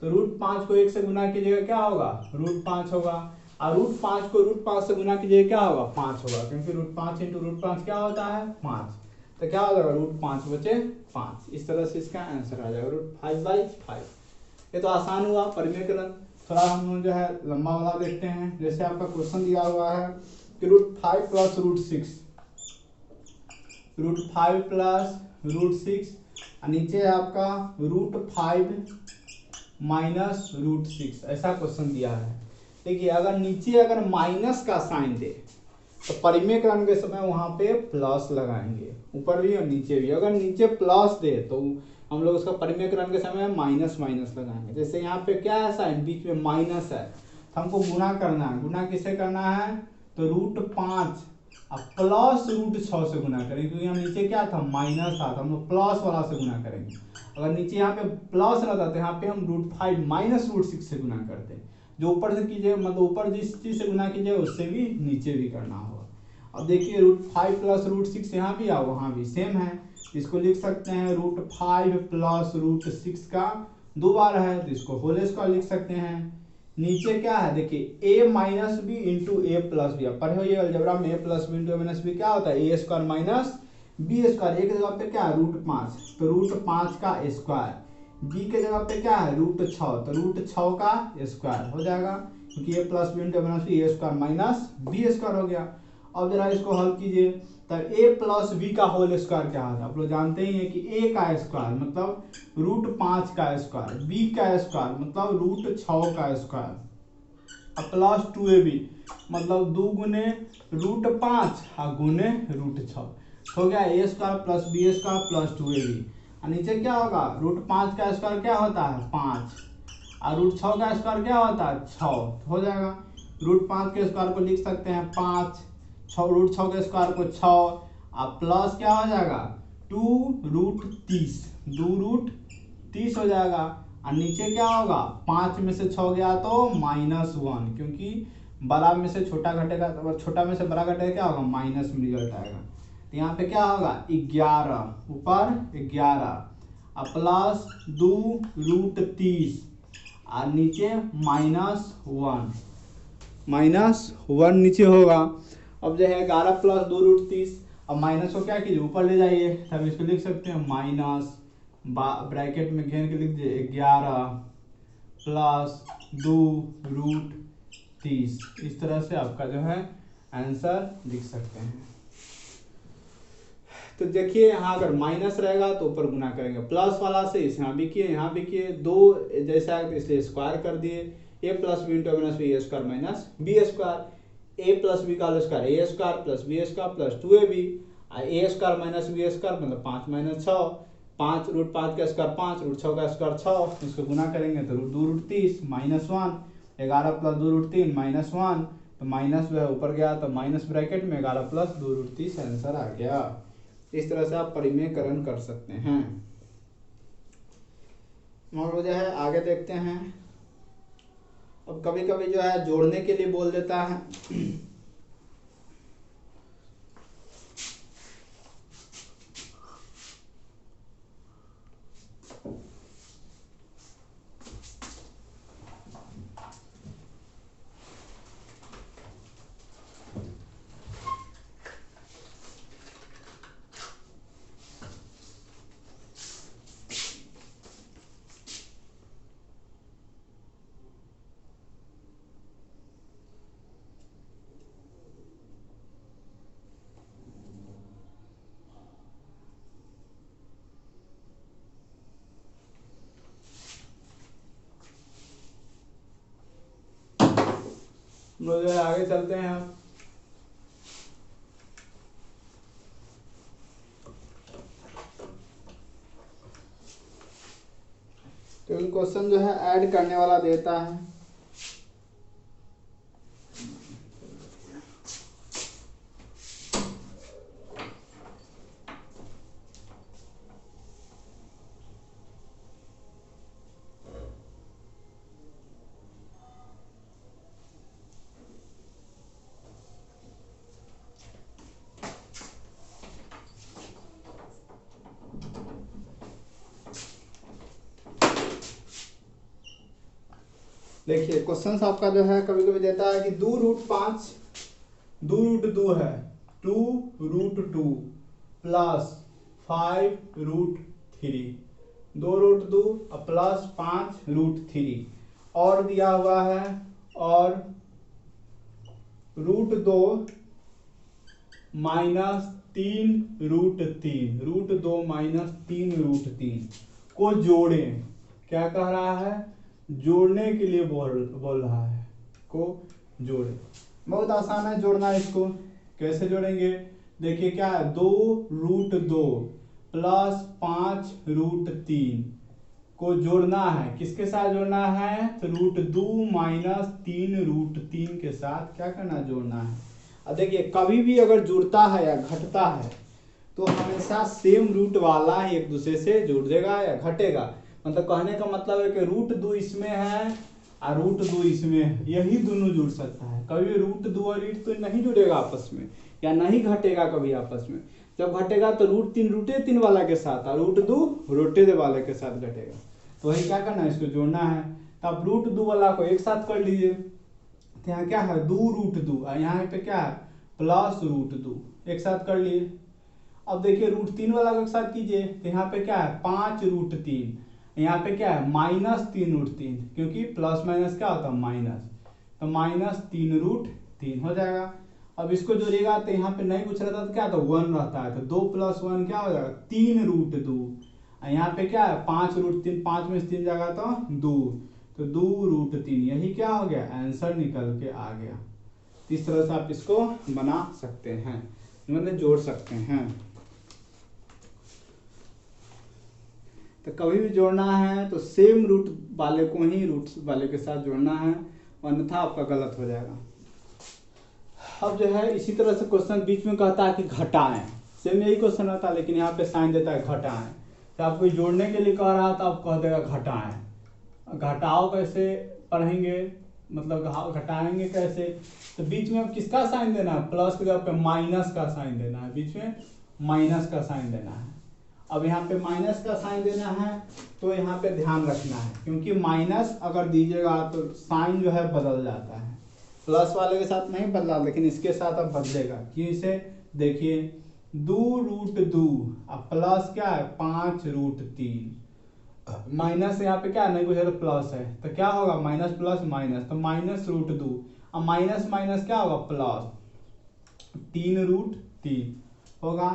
तो √5 को 1 से गुना कीजिएगा क्या होगा, √5 होगा। और √5 को √5 से गुना कीजिएगा क्या होगा, 5 होगा, क्योंकि √5 इंटू √5 क्या होता है, 5। तो क्या हो जाएगा, √5 बचे 5। इस तरह से इसका आंसर आ जाएगा √5/5। ये तो आसान हुआ परिमेयकरण। थोड़ा हम जो है लंबा वाला देखते हैं। जैसे आपका क्वेश्चन दिया हुआ है कि √5 प्लस √6, √5 प्लस √6, नीचे है आपका √5 माइनस √6, ऐसा क्वेश्चन दिया है। देखिए अगर नीचे अगर माइनस का साइन दे तो परिमेयकरण के समय वहां पे प्लस लगाएंगे, ऊपर भी और नीचे भी। अगर नीचे प्लस दे तो हम लोग उसका परिमेयकरण के समय माइनस माइनस लगाएंगे। जैसे यहाँ पे क्या है, साइन बीच में माइनस है, तो हमको गुना करना है। गुना किससे करना है, तो √5 अब प्लस √6 से गुना करेंगे, क्योंकि यहाँ नीचे क्या था, माइनस था, तो हम लोग प्लस वाला से गुना करेंगे। अगर नीचे यहाँ पे प्लस रहता तो यहाँ पे हम √5 माइनस √6 से गुना करते हैं। जो ऊपर से कीजिए, मतलब ऊपर जिस चीज से गुना कीजिए उससे भी नीचे भी करना होगा। अब देखिए √5 प्लस √6 यहाँ भी और वहाँ भी सेम है। इसको लिख सकते हैं √5 प्लस √6 का 2 बार है, तो इसको होल स्क्वायर लिख सकते हैं। नीचे क्या है, देखिए a minus B into A plus B. अब पढ़े हो ये अलजेब्रा में, a plus B into A minus B क्या होता है, a² माइनस बी स्क्वायर। एक जगह पे क्या है, √5, तो √5 का स्क्वायर। बी के जगह पे क्या है, √6, तो √6 का स्क्वायर हो जाएगा, क्योंकि a plus B into A minus B a² minus b² हो गया। अब जरा इसको हल कीजिए, तो a प्लस बी का होल स्क्वायर क्या होता है, आप लोग जानते ही हैं कि a का स्क्वायर मतलब √5 का स्क्वायर, b का स्क्वायर मतलब √6 का स्क्वायर, प्लस 2ab मतलब 2 गुने √5 और गुने √6 हो गया, a² plus b² plus 2ab। और नीचे क्या होगा, √5 का स्क्वायर क्या होता है, 5, और √6 का स्क्वायर क्या होता है, 6, हो जाएगा। √5 के स्क्वायर को लिख सकते हैं 5, √6 के स्क्वायर को 6, और प्लस क्या हो जाएगा 2√30, 2√30 हो जाएगा। और नीचे क्या होगा, 5 में से 6 गया तो -1, क्योंकि बड़ा में से छोटा घटेगा, तो छोटा में से बड़ा घटेगा क्या होगा, माइनस में रिजल्ट आएगा। तो यहाँ पे क्या होगा 11, ऊपर 11 और प्लस 2√30 और नीचे -1, -1 नीचे होगा। अब जो है 11 प्लस 2√30, अब माइनस को क्या कीजिए ऊपर ले जाइए, तब इसको लिख सकते हैं माइनस, ब्रैकेट में घेर के लिख दीजिए 11 प्लस 2√30। इस तरह से आपका जो है आंसर लिख सकते हैं। तो देखिए यहाँ अगर माइनस रहेगा तो ऊपर गुना करेंगे, प्लस वाला से यहाँ भी किए यहाँ भी किए, दो जैसा है इसलिए स्क्वायर कर दिए, a plus B into minus B a² minus b², a plus B का whole square a² plus b² plus 2ab, a² minus b² मतलब 5 माइनस 6, 5 √5 का स्क्वायर 5, √6 का स्क्वायर 6, इसको गुना करेंगे तो 2√30 -1, 11 प्लस 2√3 -1, तो माइनस जो है ऊपर गया तो माइनस ब्रैकेट में 11 प्लस 2√30 आंसर आ गया। इस तरह से आप परिमेयकरण कर सकते हैं। और जो है आगे देखते हैं। अब कभी कभी जो है जोड़ने के लिए बोल देता है जो है आगे चलते हैं हम। तो क्वेश्चन जो है ऐड करने वाला देता है, देखिए क्वेश्चन आपका जो है कभी कभी देता है कि 2√5 2√2 है 2√2 प्लस 5√3 2√2 प्लस 5√3 और दिया हुआ है और √2 माइनस 3√3 √2 माइनस 3√3 को जोड़ें। क्या कह रहा है? जोड़ने के लिए बोल रहा है को जोड़े। बहुत आसान है जोड़ना। इसको कैसे जोड़ेंगे? देखिए क्या है 2√2 प्लस 5√3 को जोड़ना है। किसके साथ जोड़ना है? तो √2 माइनस 3√3 के साथ क्या करना? जोड़ना है। अब देखिए कभी भी अगर जुड़ता है या घटता है तो हमेशा सेम रूट वाला एक दूसरे से जुड़ देगा या घटेगा। मतलब कहने का मतलब है कि √2 इसमें है और √2 इसमें है, यही दोनों जुड़ सकता है। कभी √2 और √2 नहीं जुड़ेगा आपस में या नहीं घटेगा कभी आपस में। जब घटेगा तो √3 वाला के साथ और √2 √2 वाले के साथ घटेगा। तो वही क्या करना है? इसको जोड़ना है। तो आप √2 वाला को एक साथ कर लीजिए। तो यहाँ क्या है 2√2 और यहाँ पे क्या है प्लस √2 एक साथ कर लिए। अब देखिए √3 वाला को एक साथ कीजिए तो यहाँ पे क्या है 5√3, यहाँ पे क्या है माइनस 3√3, क्योंकि प्लस माइनस क्या होता है माइनस, तो माइनस 3√3 हो जाएगा। अब इसको जोड़िएगा तो यहाँ पे नहीं कुछ रहता तो क्या था 1 रहता है, तो 2 + 1 क्या हो जाएगा 3√2। यहाँ पे क्या है 5√3, 5 में से 3 जाएगा तो 2, तो 2√3 यही क्या हो गया आंसर निकल के आ गया। इस तरह से आप इसको बना सकते हैं, मतलब जोड़ सकते हैं। तो कभी भी जोड़ना है तो सेम रूट वाले को ही रूट वाले के साथ जोड़ना है, अन्यथा आपका गलत हो जाएगा। अब जो है इसी तरह से क्वेश्चन बीच में कहता है कि घटाएं, सेम यही क्वेश्चन रहता है लेकिन यहाँ पे साइन देता है घटाएं। तो आपको जोड़ने के लिए कह रहा था, आप कह देगा घटाएं। घटाओ कैसे पढ़ेंगे, मतलब घटाएंगे कैसे? तो बीच में अब किसका साइन देना है? प्लस के जगह पे माइनस का साइन देना है, बीच में माइनस का साइन देना है। अब यहाँ पे माइनस का साइन देना है तो यहाँ पे ध्यान रखना है, क्योंकि माइनस अगर दीजिएगा तो साइन जो है बदल जाता है। प्लस वाले के साथ नहीं बदला, लेकिन इसके साथ अब बदलेगा। कि इसे देखिए 2√2 अब प्लस क्या है 5√3, माइनस यहाँ पे क्या नहीं कुछ है तो प्लस है, तो क्या होगा माइनस प्लस माइनस, तो -√2। अब माइनस माइनस क्या होगा प्लस 3√3 होगा।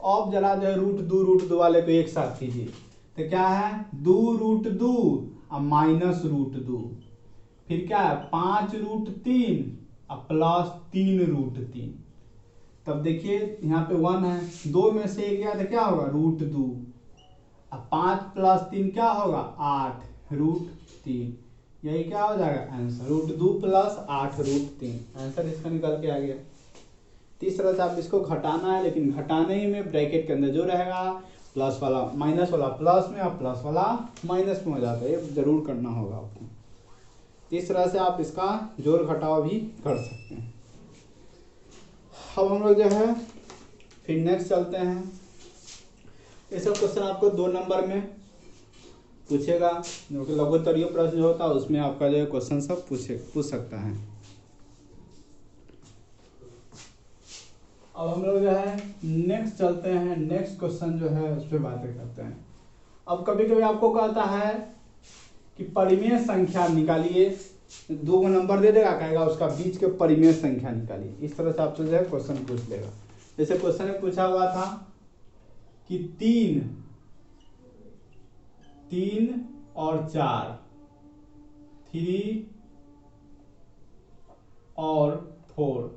अब जरा जो है √2 वाले को एक साथ कीजिए तो क्या है 2√2 और -√2, फिर क्या है 5√3 और प्लस 3√3। तब देखिए यहाँ पे 1 है, 2 में से 1 गया तो क्या होगा √2, अब 5 + 3 क्या होगा 8√3, यही क्या हो जाएगा आंसर, √2 + 8√3 आंसर इसका निकल के आ गया। तीसरा से आप इसको घटाना है, लेकिन घटाने ही में ब्रैकेट के अंदर जो रहेगा प्लस वाला माइनस वाला प्लस में और प्लस वाला माइनस में हो जाता है, ये जरूर करना होगा आपको। इस तरह से आप इसका जोड़ घटाव भी कर सकते हैं। अब हम लोग जो है फिर नेक्स्ट चलते हैं। ये सब क्वेश्चन आपको 2 नंबर में पूछेगा, जो कि लघुत्तरीय प्रश्न जो होता है उसमें आपका जो है क्वेश्चन सब पूछ सकता है। अब हम लोग जो है नेक्स्ट चलते हैं, नेक्स्ट क्वेश्चन जो है उस पर बातें करते हैं। अब कभी कभी आपको कहता है कि परिमेय संख्या निकालिए, 2 नंबर दे देगा, कहेगा उसका बीच के परिमेय संख्या निकालिए। इस तरह से आपसे जो है क्वेश्चन पूछ लेगा। जैसे क्वेश्चन में पूछा हुआ था कि 3 और 4, 3 और 4,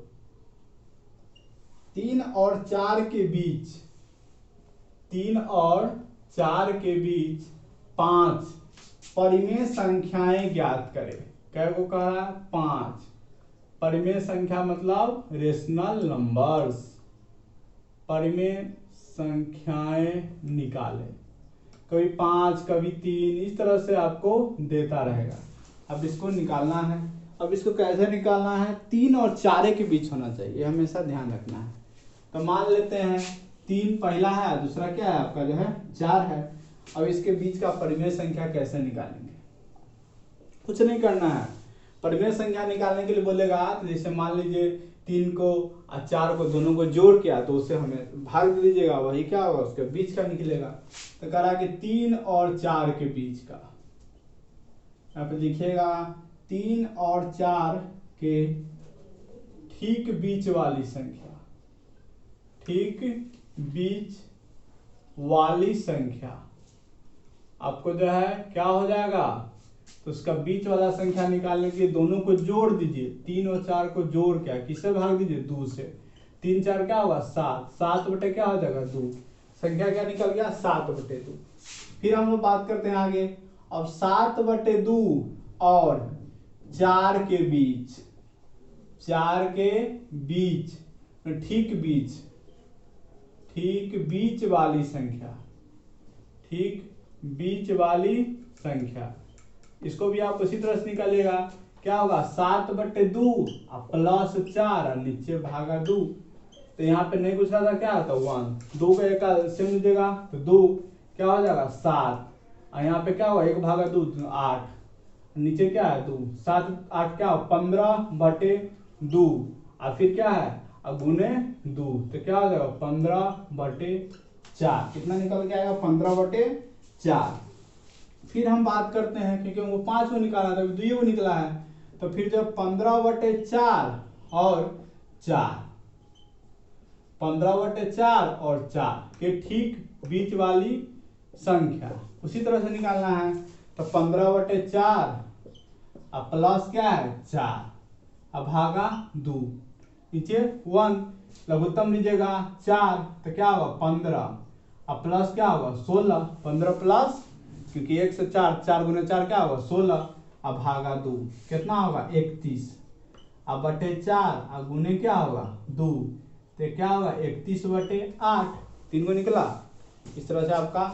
3 और 4 के बीच 3 और 4 के बीच 5 परिमेय संख्याएं ज्ञात करें। क्या को कह रहा है 5 परिमेय संख्या, मतलब रेशनल नंबर्स, परिमेय संख्याएं निकालें। कभी 5 कभी 3, इस तरह से आपको देता रहेगा। अब इसको निकालना है। अब इसको कैसे निकालना है? 3 और 4 के बीच होना चाहिए, हमेशा ध्यान रखना है। तो मान लेते हैं 3 पहला है, दूसरा क्या है आपका जो है 4 है। अब इसके बीच का परिमेय संख्या कैसे निकालेंगे? कुछ नहीं करना है, परिमेय संख्या निकालने के लिए बोलेगा तो जैसे मान लीजिए 3 को और 4 को दोनों को जोड़ के तो उसे हमें भाग दे दीजिएगा, वही क्या होगा उसके बीच का निकलेगा। तो कह रहा कि 3 और 4 के बीच का, यहाँ पे लिखिएगा 3 और 4 के ठीक बीच वाली संख्या, ठीक बीच वाली संख्या आपको जो है क्या हो जाएगा, तो उसका बीच वाला संख्या निकालने के लिए दोनों को जोड़ दीजिए। 3 और 4 को जोड़ के किससे भाग दीजिए, 2 से। 3 4 क्या होगा 7, 7 बटे क्या हो जाएगा 2, संख्या क्या निकल गया 7 बटे 2। फिर हम लोग बात करते हैं आगे। अब 7 बटे 2 और 4 के बीच, 4 के बीच ठीक बीच वाली संख्या, ठीक बीच वाली संख्या, इसको भी आप उसी तरह से निकालिएगा। क्या होगा 7 बटे 2 प्लस 4 और नीचे भागा 2। तो यहाँ पे नहीं पूछ रहा था क्या था 1, 2 का एक एलसीएम लीजिएगा तो 2 क्या हो जाएगा 7, और यहाँ पे क्या होगा 1 भागा 2 8, नीचे क्या है 2, 7 8 क्या हो 15 बटे 2 और फिर क्या है गुने 2, तो क्या हो जाएगा 15 बटे 4। कितना निकल के आएगा 15 बटे 4। फिर हम बात करते हैं क्योंकि हमको 5 को निकाला था, 2 को निकला है, तो फिर जब 15 बटे 4 और 4, 15 बटे 4 और 4 के ठीक बीच वाली संख्या उसी तरह से निकालना है। तो 15 बटे 4 अब प्लस क्या है 4 अब भागा 2, नीचे 1 लघुत्तम लीजिएगा 4 तो क्या होगा 15 अब प्लस क्या होगा 16, 15 प्लस क्योंकि 1 से 4, 4 गुने 4 क्या होगा 16 अब भागा 2 कितना होगा 31 अब बटे 4 अब गुने क्या होगा 2 तो क्या होगा 31 बटे 8, 3 को निकला। इस तरह से आपका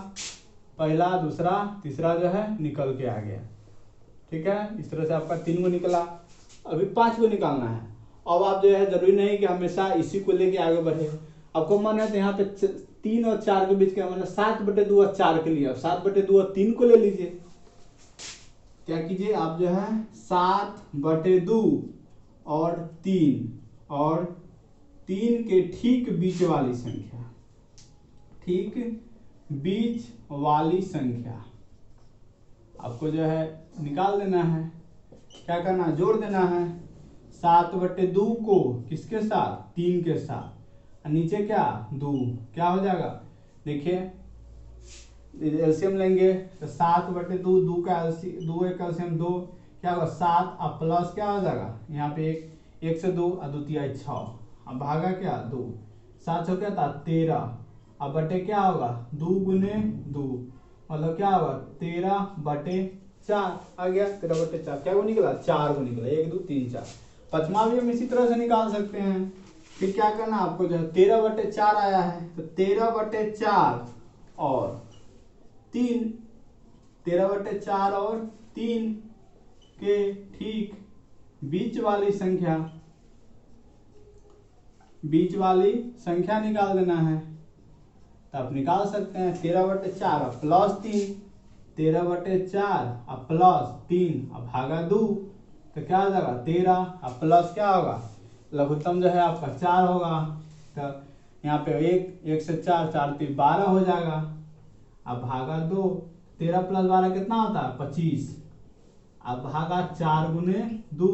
पहला दूसरा तीसरा जो है निकल के आ गया। ठीक है, इस तरह से आपका 3 को निकला। अभी 5 को निकालना है। अब आप जो है जरूरी नहीं कि हमेशा इसी को लेके आगे बढ़े, आपको मन है तो यहाँ पे 3 और 4 के बीच का मैंने 7 बटे 2 और 4 के लिए 7 बटे 2 और 3 को ले लीजिए। क्या कीजिए आप जो है 7 बटे 2 और 3 के ठीक बीच वाली संख्या, ठीक बीच वाली संख्या आपको जो है निकाल देना है। क्या करना है जोड़ देना है 7 बटे 2 को किसके साथ 3 के साथ, नीचे क्या 2 क्या हो जाएगा देखिए एलसीएम लेंगे तो 7 बटे 2 2 का 2 एक एलसीएम 2 क्या होगा 7 अब प्लस क्या हो जाएगा यहाँ पे 1 से 2 और 2 तिहाई 6 अब भागा क्या 2 7 हो क्या था 13 अब बटे क्या होगा 2 गुने 2 मतलब क्या होगा 13 बटे 4 आ गया 13 बटे 4 क्या को निकला 4 को निकला 1 2 3 4। पचमा भी हम इसी तरह से निकाल सकते हैं। फिर क्या करना आपको जो है 13 बटे 4 आया है तो 13 बटे 4 और 3, 13 बटे 4 और 3 के ठीक बीच वाली संख्या निकाल देना है। तो आप निकाल सकते हैं 13 बटे 4 और प्लस 3, 13 बटे 4 और प्लस 3 और भागा 2 तो क्या हो जाएगा 13 और प्लस क्या होगा लघुत्तम जो है आपका 4 होगा। तो यहाँ पे 1 से 4 4 3 12 हो जाएगा। अब भागा 2, 13 प्लस 12 कितना होता है 25। अब भागा 4 गुने 2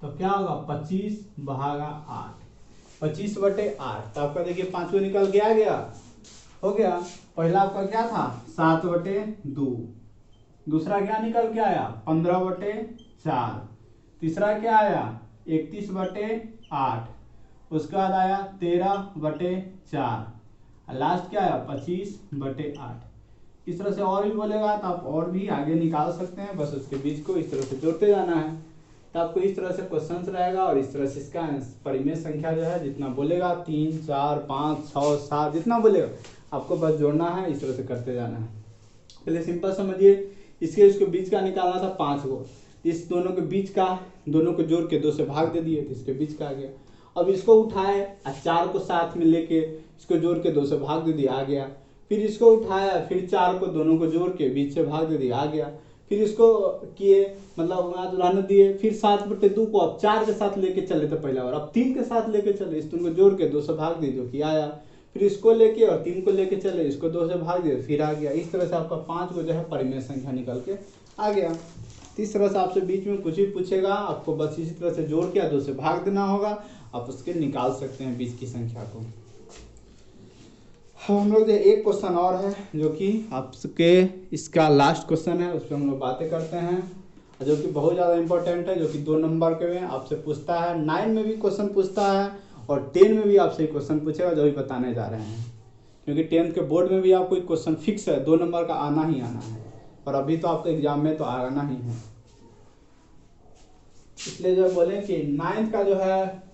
तो क्या होगा 25 भागा 8, 25 बटे 8। तो आपका देखिए 5 को निकल के आ गया, हो गया। पहला आपका क्या था 7 बटे 2, दूसरा क्या निकल के आया 15 बटे 4, तीसरा क्या आया 31 बटे 8, उसके बाद आया 13 बटे 4, लास्ट क्या आया 25 बटे 8। इस तरह से और भी बोलेगा तो आप और भी आगे निकाल सकते हैं, बस उसके बीच को इस तरह से जोड़ते जाना है। तो आपको इस तरह से क्वेश्चंस रहेगा और इस तरह से इसका परिमेय संख्या जो है जितना बोलेगा 3 4 5 6 7 जितना बोलेगा आपको बस जोड़ना है, इस तरह से करते जाना है। पहले सिंपल समझिए, इसके बीच का निकालना था 5 को, इस दोनों के बीच का दोनों को जोड़ के 2 से भाग दे दिए तो इसके बीच का आ गया। अब इसको उठाए 4 को साथ में लेके इसको जोड़ के 2 से भाग दे दिया आ गया। फिर इसको उठाया फिर 4 को दोनों को जोड़ के बीच से भाग दे दिया आ गया। फिर इसको किए, मतलब आज रहने दिए, फिर 7/2 को अब 4 के साथ लेके चले थे पहला बार, अब 3 के साथ लेके चले, इस 3 को जोड़ के 2 से भाग दिए जो कि आया, फिर इसको लेके और 3 को लेके चले, इसको 2 से भाग दिए फिर आ गया। इस तरह से आपका 5 को जो है परिमेय संख्या निकल के आ गया। इस तरह से आपसे बीच में कुछ भी पूछेगा, आपको बस इसी तरह से जोड़ के 2 से भाग देना होगा, आप उसके निकाल सकते हैं बीच की संख्या को। हम लोग एक क्वेश्चन और है जो कि आपके इसका लास्ट क्वेश्चन है, उस पर हम लोग बातें करते हैं, जो कि बहुत ज़्यादा इंपॉर्टेंट है, जो कि 2 नंबर के में आपसे पूछता है, 9 में भी क्वेश्चन पूछता है और 10 में भी आपसे क्वेश्चन पूछेगा, जो भी बताने जा रहे हैं। क्योंकि 10th के बोर्ड में भी आपको एक क्वेश्चन फिक्स है, 2 नंबर का आना ही आना है, और अभी तो आपके एग्जाम में तो आना ही है। इसलिए जो बोले कि 9th का जो है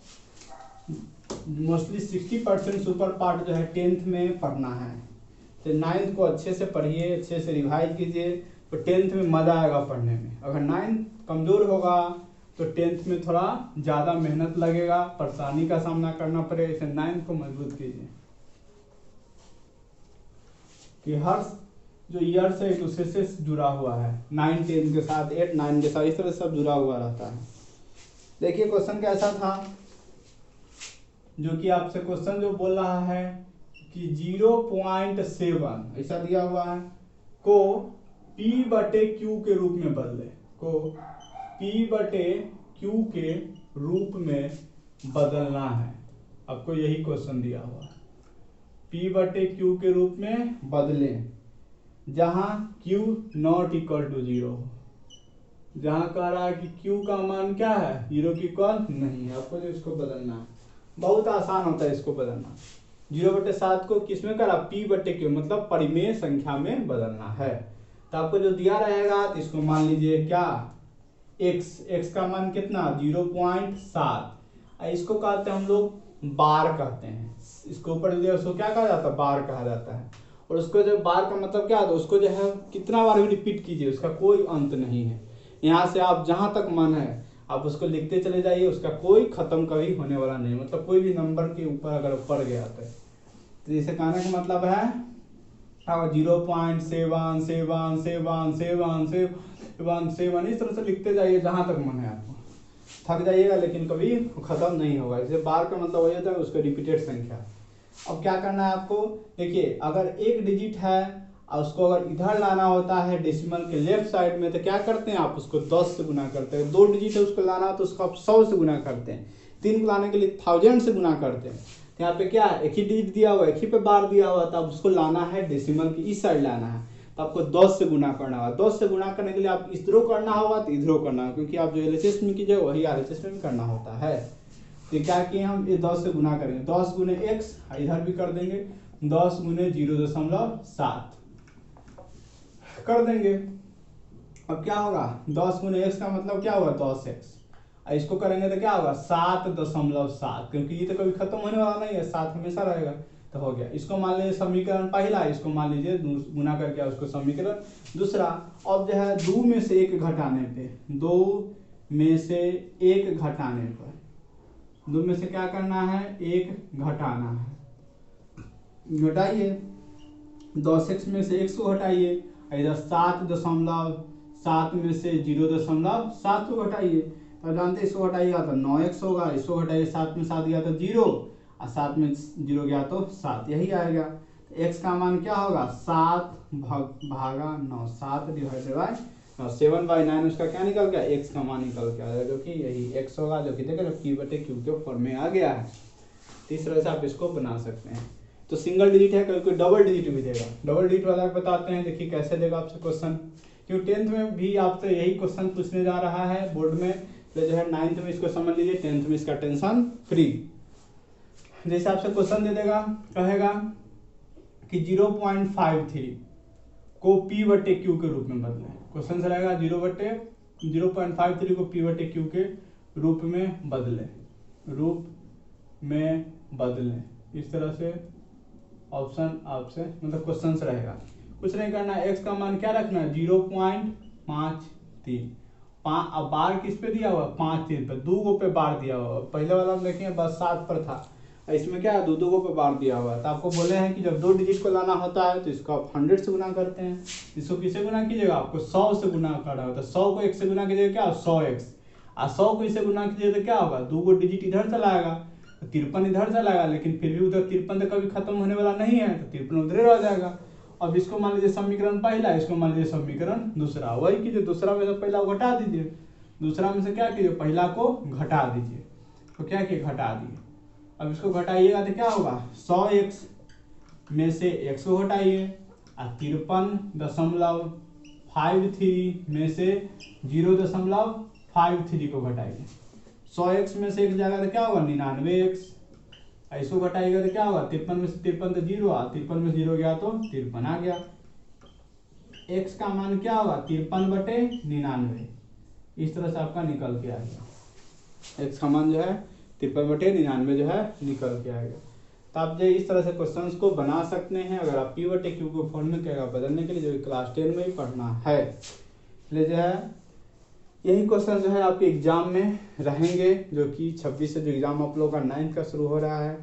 मोस्टली 60% सुपर पार्ट जो है 10th में पढ़ना है, तो 9th को अच्छे से पढ़िए, अच्छे से रिवाइज कीजिए, तो 10th में मज़ा आएगा पढ़ने में। अगर 9th कमज़ोर होगा तो 10th में थोड़ा ज़्यादा मेहनत लगेगा, परेशानी का सामना करना पड़ेगा, इसे 9th को मजबूत कीजिए कि हर जो ईयर से एक दूसरे से जुड़ा हुआ है, 9 10 के साथ, 8 9 के साथ, इस तरह सब जुड़ा हुआ रहता है। देखिए क्वेश्चन कैसा था, जो कि आपसे क्वेश्चन जो बोल रहा है कि 0.7 ऐसा दिया हुआ है को P/Q के रूप में बदले, को P/Q के रूप में बदलना है। आपको यही क्वेश्चन दिया हुआ है, P/Q के रूप में बदलें, जहां Q ≠ 0, जहां कह रहा है कि Q का मान क्या है, 0 की इक्वल नहीं है, आपको जो इसको बदलना है। बहुत आसान होता है इसको बदलना। 0/7 को किसमें करा, P/Q मतलब परिमेय संख्या में बदलना है। तो आपको जो दिया रहेगा तो इसको मान लीजिए क्या, x का मान कितना 0.7, इसको कहते हैं हम लोग बार कहते हैं, इसको ऊपर दिया उसको क्या कहा जाता है, बार कहा जाता है। और उसको जब बार का मतलब क्या है, उसको जो है कितना बार भी रिपीट कीजिए, उसका कोई अंत नहीं है। यहाँ से आप जहाँ तक मन है आप उसको लिखते चले जाइए, उसका कोई खत्म कभी होने वाला नहीं, मतलब कोई भी नंबर के ऊपर अगर पड़ गया तो इसे कहने का मतलब है 0.7777777 इस तरह से लिखते जाइए जहां तक मन है आपको, थक जाइएगा लेकिन कभी खत्म नहीं होगा। इसे बार का मतलब वही होता है उसका रिपीटेड संख्या। अब क्या करना है आपको, देखिए अगर एक डिजिट है और उसको अगर इधर लाना होता है डेसिमल के लेफ्ट साइड में, तो क्या करते हैं आप उसको 10 से गुना करते हैं। 2 डिजिट है उसको लाना तो उसको आप 100 से गुना करते हैं। 3 को लाने के लिए 1000 से गुना करते हैं। तो यहाँ पे क्या है, एक ही डिजिट दिया हुआ है, एक ही पे बार दिया हुआ है, तो आप उसको लाना है डेसिमल की इस साइड लाना है, तो आपको 10 से गुना करना होगा। 10 से गुना करने के लिए आप इधरों करना होगा तो इधरों करना होगा, क्योंकि आप जो LHS में कीजिए वही RHS में भी करना होता है। तो क्या किए हम, ये 10 से गुना करेंगे, 10 गुने x, इधर भी कर देंगे 10 गुने 0.7 कर देंगे। अब क्या होगा, 10 गुने x का मतलब क्या होगा 10x, इसको करेंगे तो क्या होगा 7.7, क्योंकि ये तो कभी खत्म होने वाला नहीं है, 7 हमेशा रहेगा, तो हो गया। इसको मान लीजिए समीकरण पहला, इसको मान लीजिए गुना करके उसको समीकरण दूसरा। अब जो है 2 में से 1 घटाने पे, 2 में से 1 घटाने पर, 2 में से क्या करना है, 1 घटाना है, घटाइए 10x में से x को हटाइए, इधर 7.7 में से 0.7 को हटाइए, तो जानते इसको हटाइएगा तो 9x होगा, इसको हटाइए 7 में 7 गया तो 0 और 7 में 0 गया तो 7, यही आएगा। तो x का मान क्या होगा 7 भागा 9, 7 डिवाइडेड बाय 9, 7/9 उसका क्या निकल गया, x का मान निकल के आएगा, जो कि यही x होगा, जो कि देखिए P/Q के फॉर्म में आ गया है। इस तरह से आप इसको बना सकते हैं। तो सिंगल डिजिट है, कभी कोई डबल डिजिट भी देगा, डबल डिजिट वाला बताते हैं, देखिए कैसे देगा आपसे क्वेश्चन, क्योंकि 10th में भी आपसे यही क्वेश्चन पूछने जा रहा है बोर्ड में, तो जो है 9th में इसको समझ लीजिए, 10th में इसका टेंशन फ्री। जैसे आपसे क्वेश्चन दे देगा, कहेगा कि 0.53 को P/Q के रूप में बदले, क्वेश्चन से रहेगा 0.53 को P/Q के रूप में बदले, इस तरह से ऑप्शन आपसे मतलब क्वेश्चन से रहेगा। कुछ नहीं करना है, x का मान क्या रखना है 0.53, अब बार किस पे दिया हुआ 5 3 पे, 2 पे बार दिया हुआ, पहले वाला हम देखें बस 7 पर था, इसमें क्या है, दो को बार दिया हुआ है। तो आपको बोले हैं कि जब 2 डिजिट को लाना होता है तो इसको आप 100 से गुना करते हैं। इसको किससे गुना कीजिएगा, आपको 100 से गुना करना होता है। 100 को 1 से गुना कीजिएगा क्या, 100x। और 100 को इससे गुना कीजिए तो क्या होगा, 2 डिजिट इधर चला आएगा, 53 इधर चला आएगा, लेकिन फिर भी उधर 53 तो कभी खत्म होने वाला नहीं है, तो 53 उधर रह जाएगा। अब इसको मान लीजिए समीकरण पहला, इसको मान लीजिए समीकरण दूसरा। वही कीजिए, दूसरा में से पहला को घटा दीजिए, दूसरा में से क्या कीजिए, पहला को घटा दीजिए। तो क्या किए, घटा दिए। अब इसको घटाइएगा तो क्या होगा, 100x में से x को घटाइए और 53.53 में से 0.53 को घटाइए। 100x में से x जाएगा तो क्या होगा, 99x। इसको घटाइएगा तो क्या होगा, 53 में से 53 तो 0, 53 में 0 गया तो 53 आ गया। x का मान क्या होगा, 53/99। इस तरह से आपका निकल के आएगा। x का मान जो है 53/99 जो है निकल के आएगा। तो आप जो इस तरह से क्वेश्चंस को बना सकते हैं अगर आप p/q को फॉर्मूले का बदलने के लिए, जो क्लास 10 में ही पढ़ना है। इसलिए जो है यही क्वेश्चन जो है आपके एग्जाम में रहेंगे, जो कि 26 से जो एग्जाम आप लोगों का 9th का शुरू हो रहा है।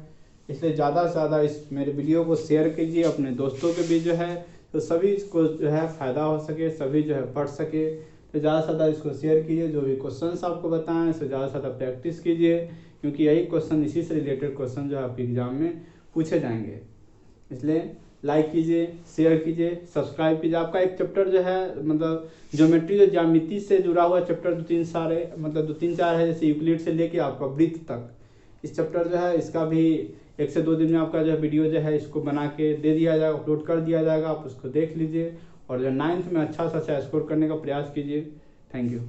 इसलिए ज़्यादा से ज़्यादा इस मेरे वीडियो को शेयर कीजिए अपने दोस्तों के बीच जो है, तो सभी को जो है फ़ायदा हो सके, सभी जो है पढ़ सके। तो ज़्यादा से ज़्यादा इसको शेयर कीजिए। जो भी क्वेश्चंस आपको बताएं इससे ज़्यादा से ज़्यादा प्रैक्टिस कीजिए, क्योंकि यही क्वेश्चन, इसी से रिलेटेड क्वेश्चन जो है आपके एग्जाम में पूछे जाएंगे। इसलिए लाइक कीजिए, शेयर कीजिए, सब्सक्राइब कीजिए। आपका एक चैप्टर जो है मतलब ज्योमेट्री, जो ज्यामिति से जुड़ा हुआ चैप्टर 2-3-4 है, जैसे यूक्लिड से लेके आपका वृत्त तक। इस चैप्टर जो है इसका भी 1 से 2 दिन में आपका जो वीडियो जो है इसको बना के दे दिया जाएगा, अपलोड कर दिया जाएगा। आप उसको देख लीजिए और जो 9th में अच्छा सा स्कोर करने का प्रयास कीजिए। Thank you.